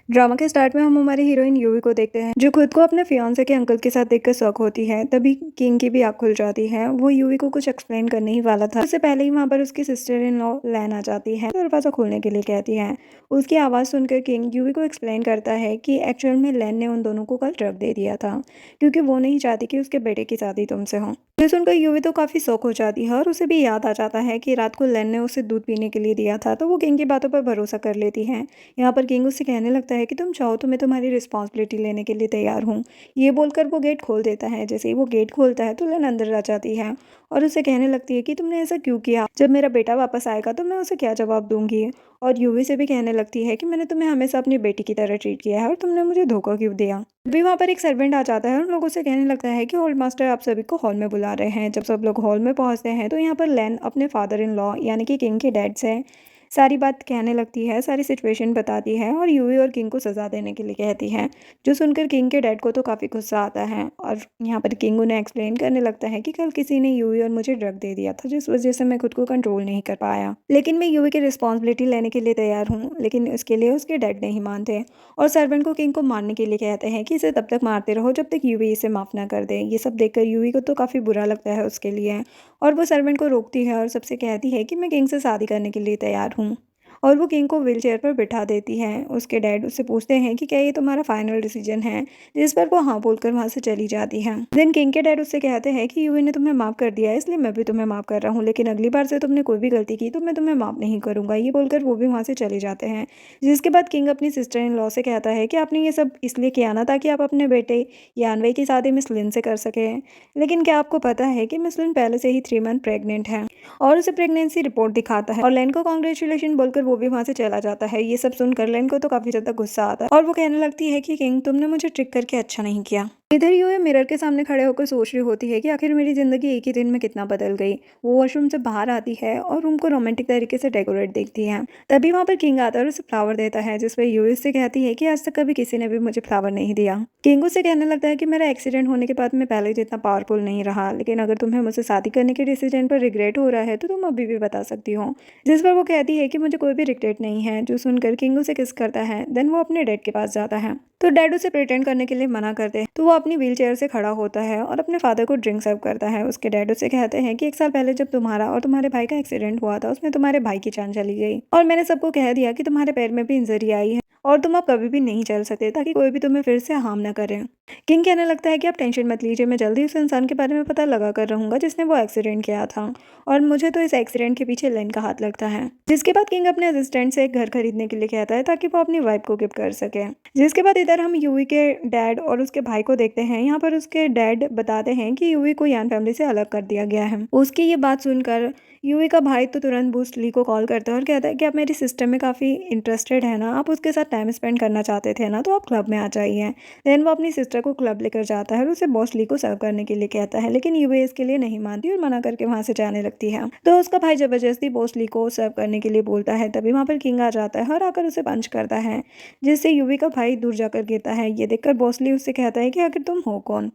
Drama के start में हम हमारी हीरोइन यूवी को देखते हैं जो खुद को अपने फियांसे के अंकल के साथ देखकर शॉक होती है। तभी किंग की भी आंख खुल जाती है। वो यूवी को कुछ एक्सप्लेन करने ही वाला था, उससे पहले ही वहां पर उसकी सिस्टर इन लॉ लैन आ जाती है, दरवाजा खोलने के लिए कहती है। उसकी आवाज सुनकर किंग यूवी को एक्सप्लेन करता है कि एक्चुअल में लैन ने उन दोनों को कल ड्रग दे दिया था क्योंकि वो नहीं चाहती कि उसके बेटे की शादी तुमसे हो। ये सुनकर यूवी तो काफी शौक हो जाती है और उसे भी याद आ जाता है कि रात को लैन ने उसे दूध पीने के लिए दिया था, तो वो किंग की बातों पर भरोसा कर लेती है। यहाँ पर किंग उससे कहने लगता है कि तुम चाहो तो मैं तुम्हारी रिस्पॉन्सिबिलिटी लेने के लिए तैयार हूँ। ये बोलकर वो गेट खोल देता है। जैसे ही वो गेट खोलता है तो लेन अंदर आ जाती है और उसे कहने लगती है कि तुमने ऐसा क्यों किया, जब मेरा बेटा वापस आएगा तो मैं उसे क्या जवाब दूंगी। और यूवी से भी कहने लगती है कि मैंने तुम्हें हमेशा अपनी बेटी की तरह ट्रीट किया है और तुमने मुझे धोखा क्यों दिया। अभी वहाँ पर एक सर्वेंट आ जाता है और उन लोगों से कहने लगता है कि हॉल मास्टर आप सभी को हॉल में बुला रहे हैं। जब सब लोग हॉल में पहुंचते हैं तो यहाँ पर लेन अपने फादर इन लॉ यानी कि किंग के डैड से सारी बात कहने लगती है, सारी सिचुएशन बताती है और यूवी और किंग को सजा देने के लिए कहती है। जो सुनकर किंग के डैड को तो काफ़ी गुस्सा आता है और यहाँ पर किंग उन्हें एक्सप्लेन करने लगता है कि कल किसी ने यूवी और मुझे ड्रग दे दिया था जिस वजह से मैं खुद को कंट्रोल नहीं कर पाया, लेकिन मैं यूवी की रिस्पॉन्सिबिलिटी लेने के लिए तैयार हूँ। लेकिन इसके लिए उसके डैड नहीं मानते और सर्वेंट को किंग को मारने के लिए कहते हैं कि इसे तब तक मारते रहो जब तक यूवी इसे माफ़ ना कर दे। ये सब देखकर यूवी को तो काफ़ी बुरा लगता है उसके लिए और वो सर्वेंट को रोकती है और सबसे कहती है कि मैं किंग से शादी करने के लिए तैयार हूँ। और वो किंग को व्हीलचेयर पर बिठा देती है। उसके डैड उससे पूछते हैं कि क्या ये तुम्हारा फाइनल डिसीजन है, जिस पर वो हाँ बोलकर वहां से चली जाती है। देन किंग के डैड उससे कहते हैं कि यूवी ने तुम्हें माफ कर दिया है इसलिए मैं भी तुम्हें माफ कर रहा हूँ, लेकिन अगली बार से तुमने कोई भी गलती की तो मैं तुम्हें माफ नहीं करूंगा। ये बोलकर वो भी वहां से चले जाते हैं। जिसके बाद किंग अपनी सिस्टर इन लॉ से कहता है कि आपने ये सब इसलिए किया ना ताकि आप अपने बेटे यानवे की शादी मिस लिन से कर सके, लेकिन क्या आपको पता है कि मिस लिन पहले से ही 3 मंथ प्रेग्नेंट है। और उसे प्रेगनेंसी रिपोर्ट दिखाता है और लेन को कॉन्ग्रेचुलेशन बोलकर वो भी वहां से चला जाता है। ये सब सुनकर लेन को तो काफी ज्यादा गुस्सा आता है और वो कहने लगती है कि किंग तुमने मुझे ट्रिक करके अच्छा नहीं किया। इधर यूए मिरर के सामने खड़े होकर सोच रही होती है कि आखिर मेरी जिंदगी एक ही दिन में कितना बदल गई। वो वॉशरूम से बाहर आती है और रूम को रोमांटिक तरीके से डेकोरेट देखती है। तभी वहां पर किंग आता है और उसे फ्लावर देता है, जिस पर यूए से कहती है कि आज तक कभी किसी ने भी मुझे फ्लावर नहीं दिया। किंग उससे कहने लगता है कि मेरा एक्सीडेंट होने के बाद मैं पहले जितना पावरफुल नहीं रहा, लेकिन अगर तुम्हें मुझसे शादी करने के डिसीजन पर रिग्रेट हो रहा है तो तुम अभी भी बता सकती हो। जिस पर वो कहती है कि मुझे कोई भी रिग्रेट नहीं है। जो सुनकर किंग उसे किस करता है। देन वो अपने डैड के पास जाता है तो डैड उसे प्रिटेंड करने के लिए मना करते हैं, तो वो अपनी व्हीलचेयर से खड़ा होता है और अपने फादर को ड्रिंक सर्व करता है। उसके डैड उसे कहते हैं कि 1 साल पहले जब तुम्हारा और तुम्हारे भाई का एक्सीडेंट हुआ था उसमें तुम्हारे भाई की जान चली गई और मैंने सबको कह दिया कि तुम्हारे पैर में भी इंजरी आई है और तुम अब कभी भी नहीं चल सकते, ताकि कोई भी तुम्हें फिर से हार्म ना करे। किंग कहने लगता है कि आप टेंशन मत लीजिए, मैं जल्दी उस इंसान के बारे में पता लगा कर रहूंगा जिसने वो एक्सीडेंट किया था और मुझे तो इस एक्सीडेंट के पीछे लेन का हाथ लगता है। जिसके बाद किंग अपने असिस्टेंट से एक घर खरीदने के लिए कहता है ताकि वो अपनी वाइफ को गिफ्ट कर सके। जिसके बाद इधर हम यूवी के डैड और उसके भाई को देखते हैं। यहाँ पर उसके डैड बताते हैं कि यूवी को यान फैमिली से अलग कर दिया गया है। उसकी ये बात सुनकर यूवी का भाई तो तुरंत बूस्ट ली को कॉल करता है और कहता है कि आप मेरी सिस्टर में काफ़ी इंटरेस्टेड है ना, आप उसके साथ टाइम स्पेंड करना चाहते थे ना, तो आप क्लब में आ जाइए। देन वो अपनी सिस्टर को क्लब लेकर जाता है और उसे बॉस ली को सर्व करने के लिए कहता है, लेकिन यूवी इसके लिए नहीं मानती और मना करके वहां से जाने लगती है। तो उसका भाई जबरदस्ती बॉस ली को सर्व करने के लिए बोलता है। तभी वहां पर किंग आ जाता है और आकर उसे पंच करता है, जिससे यूवी का भाई दूर जाकर गिरता है। ये देखकर बॉस ली उससे कहता है कि आखिर तुम हो कौन।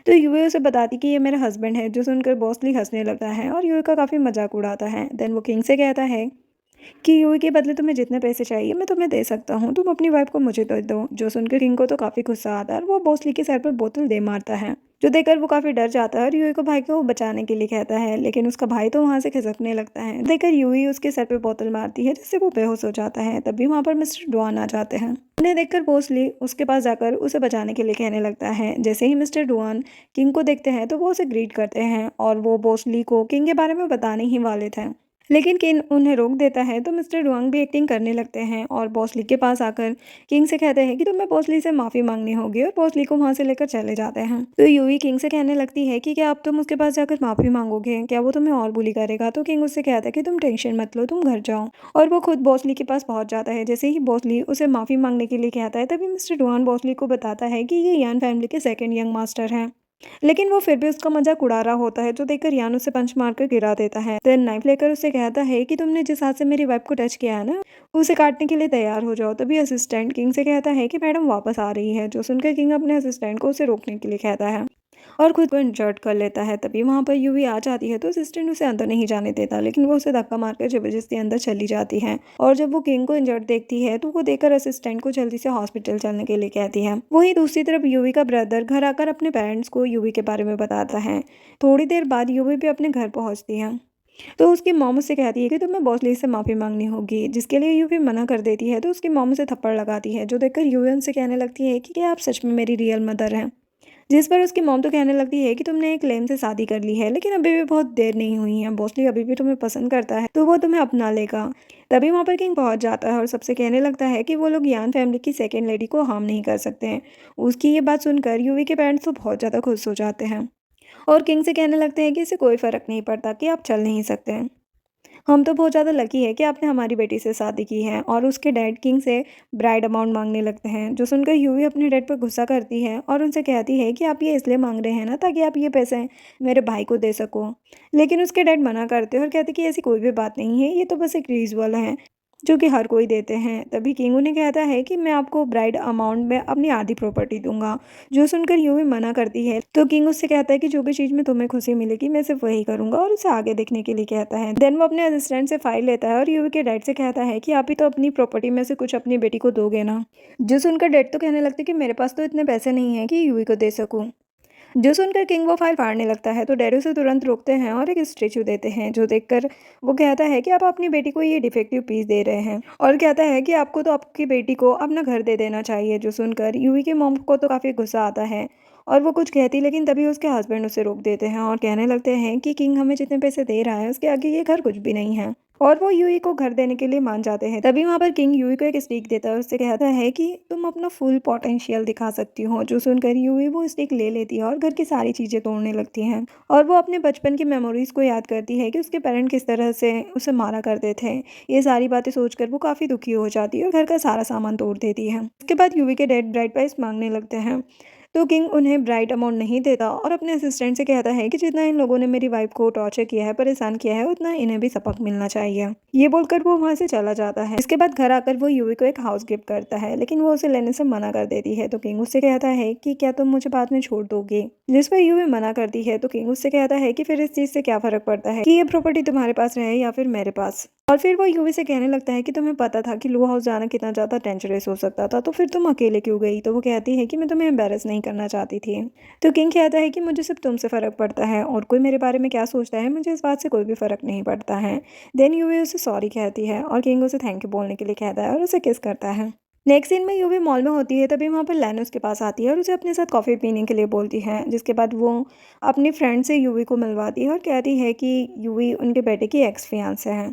तो यूवी उसे बताती कि ये मेरा हस्बैंड है। जो सुनकर बॉसली हंसने लगता है और यूवी का काफी मजाक उड़ाता है। देन वो किंग से कहता है कि यूवी के बदले तुम्हें जितने पैसे चाहिए मैं तुम्हें दे सकता हूँ, तुम अपनी वाइफ को मुझे दे दो। जो सुनकर किंग को तो काफी गुस्सा आता है और वो बॉसली के सर पर बोतल दे मारता है, जो देखकर वो काफी डर जाता है और यूवी को भाई को बचाने के लिए कहता है, लेकिन उसका भाई तो वहां से खिसकने लगता है। देखकर यूवी उसके सर पे बोतल मारती है जिससे वो बेहोश हो जाता है। तभी वहां पर मिस्टर डुआन आ जाते हैं। उन्हें देखकर बोसली उसके पास जाकर उसे बचाने के लिए कहने लगता है। जैसे ही मिस्टर डुआन किंग को देखते हैं तो वो उसे ग्रीट करते हैं और वो बोसली को किंग के बारे में बताने ही वाले थे, लेकिन किंग उन्हें रोक देता है। तो मिस्टर डुआंग भी एक्टिंग करने लगते हैं और बॉसली के पास आकर किंग से कहते हैं कि तुम्हें बॉसली से माफी मांगनी होगी और बॉसली को वहां से लेकर चले जाते हैं। तो यूवी किंग से कहने लगती है कि क्या अब तुम उसके पास जाकर माफी मांगोगे, क्या वो तुम्हें और बुली करेगा। तो किंग उससे कहता है कि तुम टेंशन मत लो, तुम घर जाओ। और वो खुद बॉसली के पास पहुंच जाता है। जैसे ही बॉसली उसे माफी मांगने के लिए कहता है तभी मिस्टर डुआन बॉसली को बताता है कि ये यान फैमिली के सेकंड यंग मास्टर हैं, लेकिन वो फिर भी उसका मजाक उड़ा रहा होता है। जो देखकर यान उसे पंच मारकर गिरा देता है। देन नाइफ लेकर उसे कहता है कि तुमने जिस हाथ से मेरी वाइफ को टच किया है ना, उसे काटने के लिए तैयार हो जाओ। तभी असिस्टेंट किंग से कहता है कि मैडम वापस आ रही है। जो सुनकर किंग अपने असिस्टेंट को उसे रोकने के लिए कहता है। और खुद को इंजर्ड कर लेता है। तभी वहाँ पर यूवी आ जाती है तो असिस्टेंट उसे अंदर नहीं जाने देता, लेकिन वो उसे धक्का मारकर जबरदस्ती अंदर चली जाती है। और जब वो किंग को इंजर्ड देखती है तो वो देखकर असिस्टेंट को जल्दी से हॉस्पिटल चलने के लिए कहती है। वहीं दूसरी तरफ यूवी का ब्रदर घर आकर अपने पेरेंट्स को यूवी के बारे में बताता है। थोड़ी देर बाद यूवी भी अपने घर पहुंचती है तो उसकी मॉम उससे कहती है कि तुम्हें बॉस ली से माफ़ी मांगनी होगी, जिसके लिए यूवी मना कर देती है। तो उसकी मॉम उसे थप्पड़ लगाती है, जो देखकर यूवी उनसे कहने लगती है कि क्या आप सच में मेरी रियल मदर हैं। जिस पर उसकी मॉम तो कहने लगती है कि तुमने एक लेम से शादी कर ली है, लेकिन अभी भी बहुत देर नहीं हुई है, बॉसली अभी भी तुम्हें पसंद करता है तो वो तुम्हें अपना लेगा। तभी वहाँ पर किंग पहुंच जाता है और सबसे कहने लगता है कि वो लोग यान फैमिली की सेकेंड लेडी को हार्म नहीं कर सकते हैं। उसकी ये बात सुनकर यूवी के पेरेंट्स तो बहुत ज़्यादा खुश हो जाते हैं और किंग से कहने लगते हैं कि इसे कोई फ़र्क नहीं पड़ता कि आप चल नहीं सकते हैं। हम तो बहुत ज़्यादा लकी है कि आपने हमारी बेटी से शादी की है। और उसके डैड किंग से ब्राइड अमाउंट मांगने लगते हैं, जो सुनकर यूवी अपने डैड पर गुस्सा करती है और उनसे कहती है कि आप ये इसलिए मांग रहे हैं ना ताकि आप ये पैसे मेरे भाई को दे सको। लेकिन उसके डैड मना करते हैं और कहते कि ऐसी कोई भी बात नहीं है, ये तो बस एक रिचुअल है जो कि हर कोई देते हैं। तभी किंग उन्हें कहता है कि मैं आपको ब्राइड अमाउंट में अपनी आधी प्रॉपर्टी दूंगा। जो सुनकर यूवी मना करती है तो किंग उससे कहता है कि जो भी चीज़ में तुम्हें खुशी मिलेगी मैं सिर्फ वही करूंगा, और उसे आगे देखने के लिए कहता है। देन वो अपने असिस्टेंट से फाइल लेता है और यूवी के डैड से कहता है कि आप ही तो अपनी प्रॉपर्टी में से कुछ अपनी बेटी को दोगे ना। जो सुनकर डैड तो कहने लगते कि मेरे पास तो इतने पैसे नहीं है कि यूवी को दे सकूं। जो सुनकर किंग वो फाइल फाड़ने लगता है तो डैड उसे तुरंत रोकते हैं और एक स्टेचू देते हैं, जो देखकर वो कहता है कि आप अपनी बेटी को ये डिफेक्टिव पीस दे रहे हैं, और कहता है कि आपको तो आपकी बेटी को अपना घर दे देना चाहिए। जो सुनकर यूवी के मॉम को तो काफ़ी गुस्सा आता है और वो कुछ कहती, लेकिन तभी उसके हस्बैंड उसे रोक देते हैं और कहने लगते हैं कि किंग हमें जितने पैसे दे रहा है उसके आगे ये घर कुछ भी नहीं है, और वो यूई को घर देने के लिए मान जाते हैं। तभी वहाँ पर किंग यूई को एक स्टिक देता है और उससे कहता है कि तुम अपना फुल पोटेंशियल दिखा सकती हो। जो सुनकर यूई वो स्टिक ले लेती है और घर की सारी चीज़ें तोड़ने लगती हैं, और वो अपने बचपन की मेमोरीज को याद करती है कि उसके पेरेंट किस तरह से उसे मारा करते थे। ये सारी बातें सोचकर वो काफ़ी दुखी हो जाती है और घर का सारा सामान तोड़ देती है। इसके बाद यूवी के डैड ब्राइड प्राइस मांगने लगते हैं तो किंग उन्हें ब्राइट अमाउंट नहीं देता और अपने असिस्टेंट से कहता है कि जितना इन लोगों ने मेरी वाइफ को टॉर्चर किया है, परेशान किया है, उतना इन्हें भी सबक मिलना चाहिए। ये बोलकर वो वहां से चला जाता है। इसके बाद घर आकर वो यूवी को एक हाउस गिफ्ट करता है, लेकिन वो उसे लेने से मना कर देती है। तो किंग उससे कहता है कि क्या तुम मुझे बाद में छोड़ दोगे, जिस पर यूवी मना करती है। तो किंग उससे कहता है कि फिर इस चीज से क्या फर्क पड़ता है कि ये प्रॉपर्टी तुम्हारे पास रहे या फिर मेरे पास। और फिर वो यूवी से कहने लगता है कि तुम्हें पता था कि लो हाउस जाना कितना ज़्यादा डेंजरस हो सकता था, तो फिर तुम अकेले क्यों गई। तो वो कहती है कि मैं तुम्हें एम्बेरस नहीं करना चाहती थी। तो किंग कहता है कि मुझे सिर्फ तुमसे फ़र्क पड़ता है, और कोई मेरे बारे में क्या सोचता है मुझे इस बात से कोई भी फ़र्क नहीं पड़ता है। देन यूवी उसे सॉरी कहती है और किंग उसे थैंक यू बोलने के लिए कहता है और उसे किस करता है। नेक्स्ट सीन में यूवी मॉल में होती है, तभी वहाँ पर लैन उसके पास आती है और उसे अपने साथ कॉफ़ी पीने के लिए बोलती है, जिसके बाद वो अपनी फ्रेंड से यूवी को मिलवाती है और कहती है कि यूवी उनके बेटे की एक्स फियांसे है।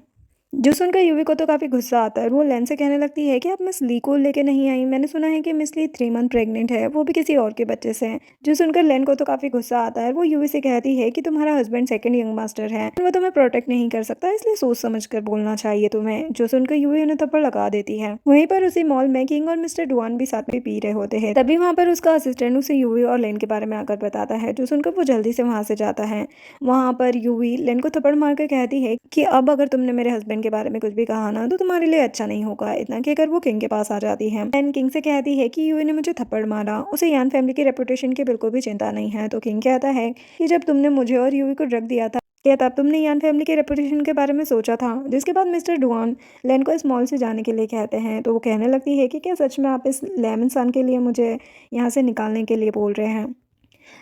जो सुनकर यूवी को तो काफ़ी गुस्सा आता है। वो लेन से कहने लगती है कि आप मिस ली को लेके नहीं आई, मैंने सुना है कि मिस ली 3 मंथ प्रेग्नेंट है, वो भी किसी और के बच्चे से। जो सुनकर लेन को तो काफ़ी गुस्सा आता है। वो यूवी से कहती है कि तुम्हारा हस्बैंड सेकंड यंग मास्टर है, वो तुम्हें प्रोटेक्ट नहीं कर सकता, इसलिए सोच समझ कर बोलना चाहिए तुम्हें। जो सुनकर यूवी उन्हें थप्पड़ लगा देती है। वहीं पर उसी मॉल में किंग और मिस्टर डुआन भी साथ में पी रहे होते हैं। तभी वहाँ पर उसका असिस्टेंट उसे यूवी और लेन के बारे में आकर बताता है। जो सुनकर वो जल्दी से वहाँ से जाता है। वहाँ पर यूवी लेन को थप्पड़ मारकर कहती है कि अब अगर तुमने मेरे हस्बैंड के बारे में कुछ भी कहा ना तो तुम्हारे लिए अच्छा नहीं होगा। इतना कहकर वो किंग के पास आ जाती है। लेन किंग से कहती है कि यूवी ने मुझे थप्पड़ मारा, उसे यान फैमिली की रेपुटेशन की बिल्कुल भी चिंता नहीं है। तो किंग कहता है कि जब तुमने मुझे और यूवी को ड्रग दिया था, क्या तब तुमने यान फैमिली के रेपुटेशन के बारे में सोचा था। जिसके बाद मिस्टर डुआन लेन को इस मॉल से जाने के लिए कहते हैं। तो वो कहने लगती है कि क्या सच में आप इस लेमन सन के लिए मुझे यहाँ से निकालने के लिए बोल रहे हैं।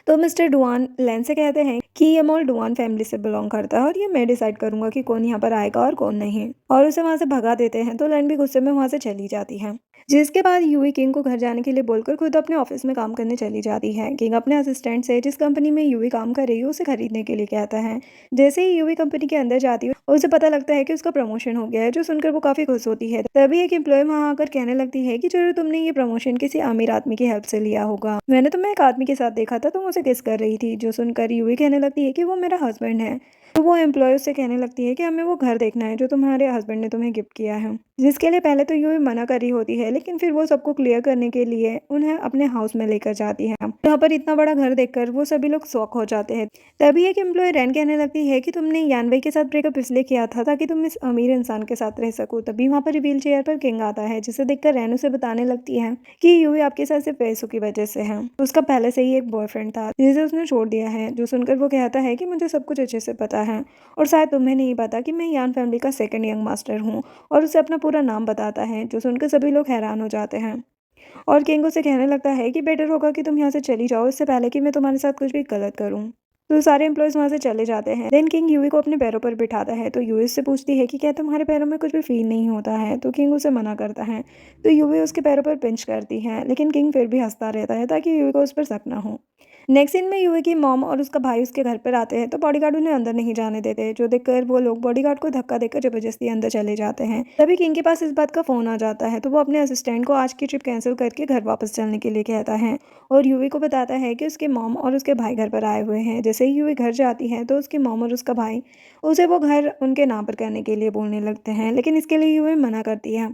तो मिस्टर डुआन लेन से कहते हैं कि ये मॉल डुआन फैमिली से बिलोंग करता है और ये मैं डिसाइड करूंगा कि कौन यहाँ पर आएगा और कौन नहीं, और उसे वहां से भगा देते हैं। तो लेन भी गुस्से में वहां से चली जाती है। जिसके बाद यूवी किंग को घर जाने के लिए बोलकर खुद अपने ऑफिस में काम करने चली जाती है। किंग अपने असिस्टेंट से जिस कंपनी में यूवी काम कर रही है उसे खरीदने के लिए कहता है। जैसे ही यूवी कंपनी के अंदर जाती है उसे पता लगता है कि उसका प्रमोशन हो गया है, जो सुनकर वो काफी खुश होती है। तभी एक एम्प्लॉय वहां आकर कहने लगती है कि जरूर तुमने ये प्रमोशन किसी अमीर आदमी की हेल्प से लिया होगा, मैंने तुम्हें एक आदमी के साथ देखा था, तुम उसे किस कर रही थी। जो सुनकर यूवी कहने लगती है कि वो मेरा हस्बैंड है। तो वो एम्प्लॉय उससे कहने लगती है कि हमें वो घर देखना है जो तुम्हारे हस्बैंड ने तुम्हें गिफ्ट किया है, जिसके लिए पहले तो यूवी मना कर रही होती है, लेकिन फिर वो सबको क्लियर करने के लिए उन्हें अपने हाउस में लेकर जाती है। यहाँ पर इतना बड़ा घर देखकर वो सभी लोग शॉक हो जाते हैं। तभी एक एम्प्लॉय रैन कहने लगती है कि तुमने यानवई के साथ ब्रेकअप इसलिए किया था ताकि तुम इस अमीर इंसान के साथ रह सको। तभी वहाँ पर व्हील चेयर पर किंग आता है, जिसे देखकर रैन उसे बताने लगती है कि यूवी आपके साथ सिर्फ पैसों की वजह से है। उसका पहले से ही एक बॉयफ्रेंड था जिसे उसने छोड़ दिया है। जो सुनकर वो कहता है कि मुझे सब कुछ अच्छे से पता है और शायद तुम्हें नहीं पता कि मैं यान फैमिली का सेकंड यंग मास्टर हूँ, और उसे अपना पूरा नाम बताता है। जो सुनकर सभी लोग हैरान हो जाते हैं और किंग उसे कहने लगता है कि बेटर होगा कि तुम यहाँ से चली जाओ इससे पहले कि मैं तुम्हारे साथ कुछ भी गलत करूँ। तो सारे एम्प्लॉयज वहाँ से चले जाते हैं। देन किंग यूवी को अपने पैरों पर बिठाता है। तो यूवी उससे पूछती है कि क्या तुम्हारे पैरों में कुछ भी फील नहीं होता है। तो किंग उसे मना करता है। तो यूवी उसके पैरों पर पिंच करती है, लेकिन किंग फिर भी हंसता रहता है ताकि यूवी को उस पर शक ना हो। नेक्स्ट सीन में यूवी की मॉम और उसका भाई उसके घर पर आते हैं। तो बॉडीगार्ड उन्हें अंदर नहीं जाने देते, जो देखकर वो लोग बॉडीगार्ड को धक्का देकर जबरदस्ती अंदर चले जाते हैं। तभी किंग के पास इस बात का फोन आ जाता है। तो वो अपने असिस्टेंट को आज की ट्रिप कैंसिल करके घर वापस चलने के लिए कहता है और यूवी को बताता है कि उसके मॉम और उसके भाई घर पर आए हुए हैं। जैसे ही यूवी घर जाती है तो उसकी मॉम और उसका भाई उसे वो घर उनके नाम पर करने के लिए बोलने लगते हैं, लेकिन इसके लिए यूवी मना करती है।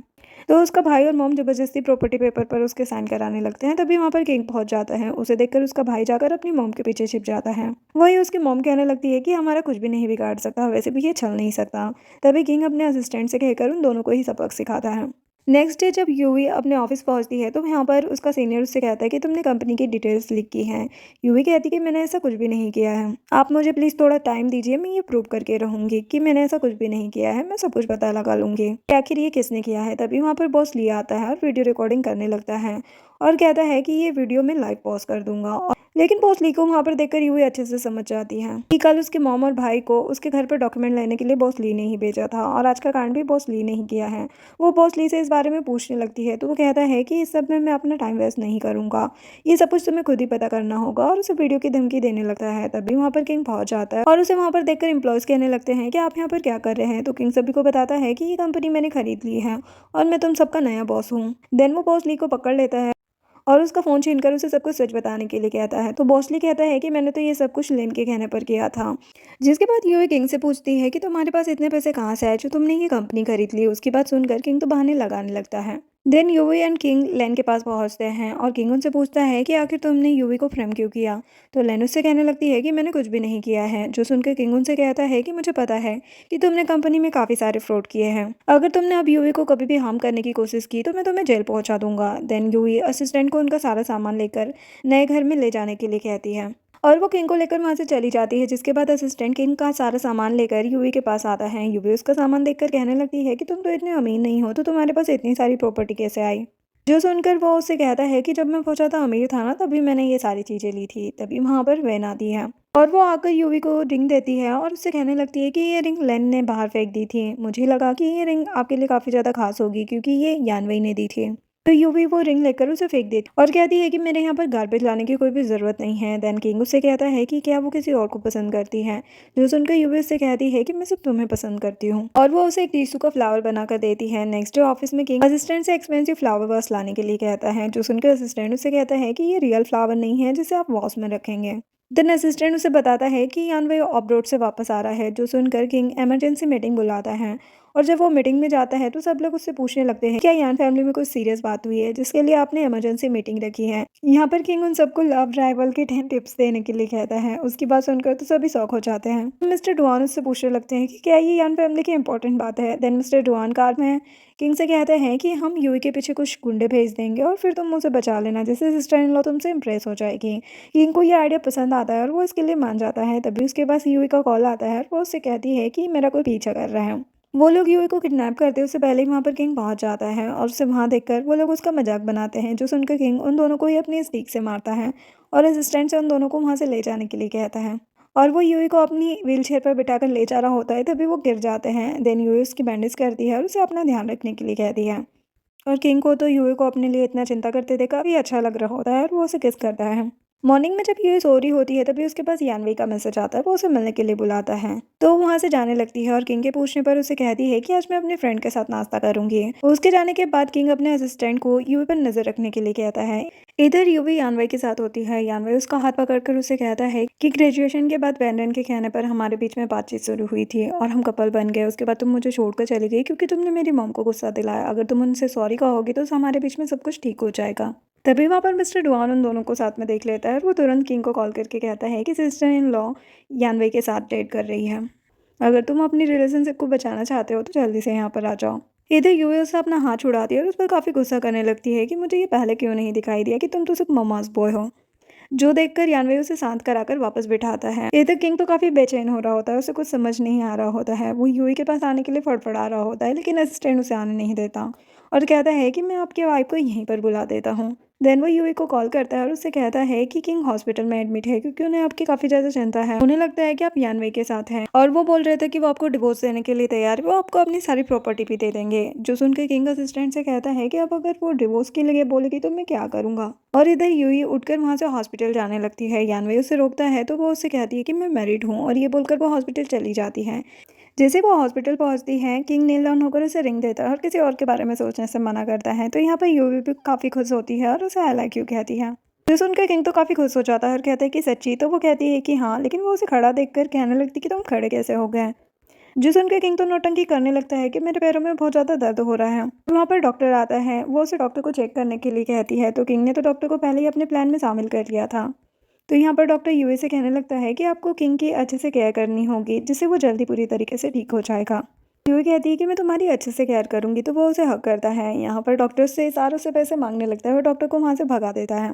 तो उसका भाई और मॉम जबरदस्ती प्रॉपर्टी पेपर पर उसके साइन कराने लगते हैं। तभी वहाँ पर किंग पहुंच जाता है। उसे देखकर उसका भाई जाकर अपनी मॉम के पीछे छिप जाता है। वही उसकी मॉम कहने लगती है कि हमारा कुछ भी नहीं बिगाड़ सकता, वैसे भी ये छल नहीं सकता। तभी किंग अपने असिस्टेंट से कहकर उन दोनों को ही सबक सिखाता है। नेक्स्ट डे जब यूवी अपने ऑफिस पहुंचती है तो यहाँ पर उसका सीनियर उससे कहता है कि तुमने कंपनी की डिटेल्स लीक की हैं। यूवी कहती है कि मैंने ऐसा कुछ भी नहीं किया है, आप मुझे प्लीज़ थोड़ा टाइम दीजिए, मैं ये प्रूव करके रहूंगी कि मैंने ऐसा कुछ भी नहीं किया है। मैं सब कुछ पता लगा लूंगी कि आखिर ये किसने किया है। तभी वहाँ पर बॉस लिया आता है और वीडियो रिकॉर्डिंग करने लगता है और कहता है कि ये वीडियो मैं लाइव पॉज कर दूंगा। लेकिन बॉस ली को वहाँ पर देखकर यूवी अच्छे से समझ जाती है कि कल उसके मॉम और भाई को उसके घर पर डॉक्यूमेंट लेने के लिए बॉस ली ने ही भेजा था और आज का कांड भी बॉस ली ने ही किया है। वो बॉस ली से इस बारे में पूछने लगती है। तो वो कहता है कि इस सब में मैं अपना टाइम वेस्ट नहीं करूंगा, ये सब कुछ तुम्हें खुद ही पता करना होगा, और उसे वीडियो की धमकी देने लगता है। तभी वहाँ पर किंग पहुंच जाता है और उसे वहाँ पर देखकर एम्प्लॉयज कहने लगते हैं कि आप यहाँ पर क्या कर रहे हैं। तो किंग सभी को बताता है कि ये कंपनी मैंने खरीद ली है और मैं तुम सबका नया बॉस हूँ। देन वो बॉस ली को पकड़ लेता है और उसका फ़ोन छीनकर उसे सब कुछ सच बताने के लिए कहता है। तो बॉसली कहता है कि मैंने तो ये सब कुछ लेन के कहने पर किया था। जिसके बाद यूवी किंग से पूछती है कि तुम्हारे पास इतने पैसे कहाँ से आए जो तुमने ये कंपनी खरीद ली। उसकी बात सुनकर किंग तो बहाने लगाने लगता है। देन यूवी एंड किंग लेन के पास पहुंचते हैं और किंग उनसे पूछता है कि आखिर तुमने यूवी को फ्रेम क्यों किया। तो लेन उससे कहने लगती है कि मैंने कुछ भी नहीं किया है। जो सुनकर किंग उनसे कहता है कि मुझे पता है कि तुमने कंपनी में काफ़ी सारे फ्रॉड किए हैं। अगर तुमने अब यूवी को कभी भी हार्म करने की कोशिश की तो मैं तुम्हें जेल पहुंचा दूंगा। देन यूवी असिस्टेंट को उनका सारा सामान लेकर नए घर में ले जाने के लिए कहती है और वो किंग को लेकर वहां से चली जाती है। जिसके बाद असिस्टेंट किंग का सारा सामान लेकर यूवी के पास आता है। यूवी उसका सामान देखकर कहने लगती है कि तुम तो इतने अमीर नहीं हो, तो तुम्हारे पास इतनी सारी प्रॉपर्टी कैसे आई। जो सुनकर वो उससे कहता है कि जब मैं बहुत ज़्यादा अमीर था ना, तभी मैंने ये सारी चीज़ें ली थी। तभी वहाँ पर वैन आती है और वो आकर यूवी को रिंग देती है और उससे कहने लगती है कि ये रिंग लेन ने बाहर फेंक दी थी। मुझे लगा कि ये रिंग आपके लिए काफ़ी ज़्यादा खास होगी क्योंकि ये यानवई ने दी थी। तो यूवी वो रिंग लेकर उसे फेंक देती और कहती है कि मेरे यहाँ पर गार्बेज लाने की कोई भी ज़रूरत नहीं है। देन किंग उससे कहता है कि क्या वो किसी और को पसंद करती है। जो सुनकर यूवी उससे कहती है कि मैं सिर्फ तुम्हें पसंद करती हूँ और वो उसे एक टिश्यू का फ्लावर बनाकर देती है। नेक्स्ट डे ऑफिस में किंग असिस्टेंट से एक्सपेंसिव फ्लावर वास लाने के लिए कहता है। जो सुनकर असिस्टेंट उससे कहता है कि ये रियल फ्लावर नहीं है जिसे आप वॉस में रखेंगे। देन असिस्टेंट उसे बताता है कि यानवे ऑब्रोड से वापस आ रहा है। जो सुनकर किंग इमरजेंसी मीटिंग बुलाता है और जब वो मीटिंग में जाता है तो सब लोग उससे पूछने लगते हैं क्या यान फैमिली में कुछ सीरियस बात हुई है जिसके लिए आपने इमरजेंसी मीटिंग रखी है। यहाँ पर किंग उन सबको लव ड्राइवल के 10 टिप्स देने के लिए कहता है। उसकी बात सुनकर तो सभी शौक हो जाते हैं। मिस्टर डुआन उससे पूछने लगते हैं कि क्या ये यान फैमिली की इंपॉर्टेंट बात है। देन मिस्टर डुआन कार में किंग से कहते हैं कि हम यूवी के पीछे कुछ गुंडे भेज देंगे और फिर तुम उसे बचा लेना, जिससे सिस्टर इन लॉ तुमसे इम्प्रेस हो जाएगी। किंग को ये आइडिया पसंद आता है और वो इसके लिए मान जाता है। तभी उसके पास यूवी का कॉल आता है और वो उससे कहती है कि मेरा कोई पीछा कर रहा है। वो लोग यूवी को किडनैप करते उससे पहले ही वहाँ पर किंग पहुंच जाता है और उसे वहाँ देखकर वो लोग उसका मजाक बनाते हैं। जो सुनकर किंग उन दोनों को ही अपनी स्टिक से मारता है और असिस्टेंट से उन दोनों को वहाँ से ले जाने के लिए कहता है और वो यूवी को अपनी व्हील चेयर पर बिठाकर ले जा रहा होता है। तभी वो गिर जाते हैं। देन यूवी उसकी बैंडेज करती है और उसे अपना ध्यान रखने के लिए कहती है और किंग को तो यूवी को अपने लिए इतना चिंता करते देखा भी अच्छा लग रहा होता है और वो उसे किस करता है। मॉर्निंग में जब ये सो रही होती है तभी उसके पास यानवी का मैसेज आता है, वो उसे मिलने के लिए बुलाता है। तो वो वहाँ से जाने लगती है और किंग के पूछने पर उसे कहती है कि आज मैं अपने फ्रेंड के साथ नाश्ता करूंगी। उसके जाने के बाद किंग अपने असिस्टेंट को यूवी पर नजर रखने के लिए कहता है। इधर यूवी यानवी के साथ होती है। यानवी उसका हाथ पकड़कर उसे कहता है कि ग्रेजुएशन के बाद वेंडन के कहने पर हमारे बीच में बातचीत शुरू हुई थी और हम कपल बन गए। उसके बाद तुम मुझे छोड़कर चली गई क्योंकि तुमने मेरी मॉम को गुस्सा दिलाया। अगर तुम उनसे सॉरी कहोगी तो हमारे बीच में सब कुछ ठीक हो जाएगा। तभी वहाँ पर मिस्टर डुआन उन दोनों को साथ में देख लेता है और वो तुरंत किंग को कॉल करके कहता है कि सिस्टर इन लॉ यानवे के साथ डेट कर रही है। अगर तुम अपनी रिलेशनशिप को बचाना चाहते हो तो जल्दी से यहाँ पर आ जाओ। इधर यूए उससे अपना हाथ छुड़ाती है और उस पर काफ़ी गुस्सा करने लगती है कि मुझे ये पहले क्यों नहीं दिखाई दिया कि तुम तो सिर्फ ममाज बॉय हो। जो देखकर यानवे उसे शांत कराकर वापस बिठाता है। इधर किंग तो काफी बेचैन हो रहा होता है, उसे कुछ समझ नहीं आ रहा होता है। वो यूई के पास आने के लिए फड़फड़ा रहा होता है लेकिन असिस्टेंट उसे आने नहीं देता और कहता है कि मैं आपके वाइफ को यहीं पर बुला देता हूँ। देन वो यूई को कॉल करता है और उससे कहता है कि किंग हॉस्पिटल में एडमिट है क्योंकि उन्हें आपकी काफी ज्यादा चिंता है। उन्हें लगता है कि आप यानवे के साथ हैं और वो बोल रहे थे कि वो आपको डिवोर्स देने के लिए तैयार है, वो आपको अपनी सारी प्रॉपर्टी भी दे देंगे। जो सुनकर किंग असिस्टेंट से कहता है कि अब अगर वो डिवोर्स के लिए बोलेगी तो मैं क्या करूंगा। और इधर यूई उठकर वहां से हॉस्पिटल जाने लगती है। यानवे उसे रोकता है तो वो उससे कहती है कि मैं मैरिड हूँ और ये बोलकर वो हॉस्पिटल चली जाती है। जैसे वो हॉस्पिटल पहुंचती है किंग नील डाउन होकर उसे रिंग देता है और किसी और के बारे में सोचने से मना करता है। तो यहाँ पर यूवी भी काफ़ी खुश होती है और उसे आई लाइक यू कहती है। तो सुनकर किंग तो काफ़ी खुश हो जाता है और कहता है कि सच्ची। तो वो कहती है कि हाँ, लेकिन वो उसे खड़ा देखकर कहने लगती कि तुम खड़े कैसे हो गए। जो सुनकर किंग तो नौटंकी करने लगता है कि मेरे पैरों में बहुत ज़्यादा दर्द हो रहा है। वहाँ पर डॉक्टर आता है, वो उसे डॉक्टर को चेक करने के लिए कहती है। तो किंग ने तो डॉक्टर को पहले ही अपने प्लान में शामिल कर लिया था। तो यहाँ पर डॉक्टर यूए से कहने लगता है कि आपको किंग की अच्छे से केयर करनी होगी जिससे वो जल्दी पूरी तरीके से ठीक हो जाएगा। यूए कहती है कि मैं तुम्हारी अच्छे से केयर करूंगी। तो वो उसे हक करता है। यहाँ पर डॉक्टर से इशारों से पैसे मांगने लगता है और डॉक्टर को वहाँ से भगा देता है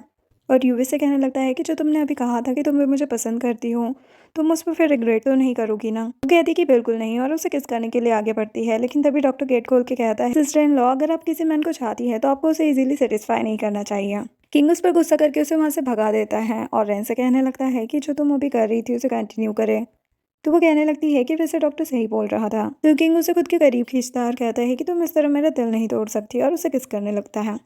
और यूवी से कहने लगता है कि जो तुमने अभी कहा था कि तुम भी मुझे पसंद करती हो, तुम उस पर फिर रिग्रेट तो नहीं करोगी ना। वो कहती कि बिल्कुल नहीं और उसे किस करने के लिए आगे बढ़ती है। लेकिन तभी डॉक्टर गेट खोल के कहता है, सिस्टर इन लॉ, अगर आप किसी मैन को चाहती है तो आपको उसे इजीली सेटिस्फाई नहीं करना चाहिए। किंग उस पर गुस्सा करके उसे वहां से भगा देता है और रेन से कहने लगता है कि जो तुम अभी कर रही थी उसे कंटिन्यू करे। तो वो कहने लगती है कि वैसे डॉक्टर सही बोल रहा था। तो किंग उसे खुद के करीब खींचता है और कहता है कि तुम इस तरह मेरा दिल नहीं तोड़ सकती और उसे किस करने लगता है।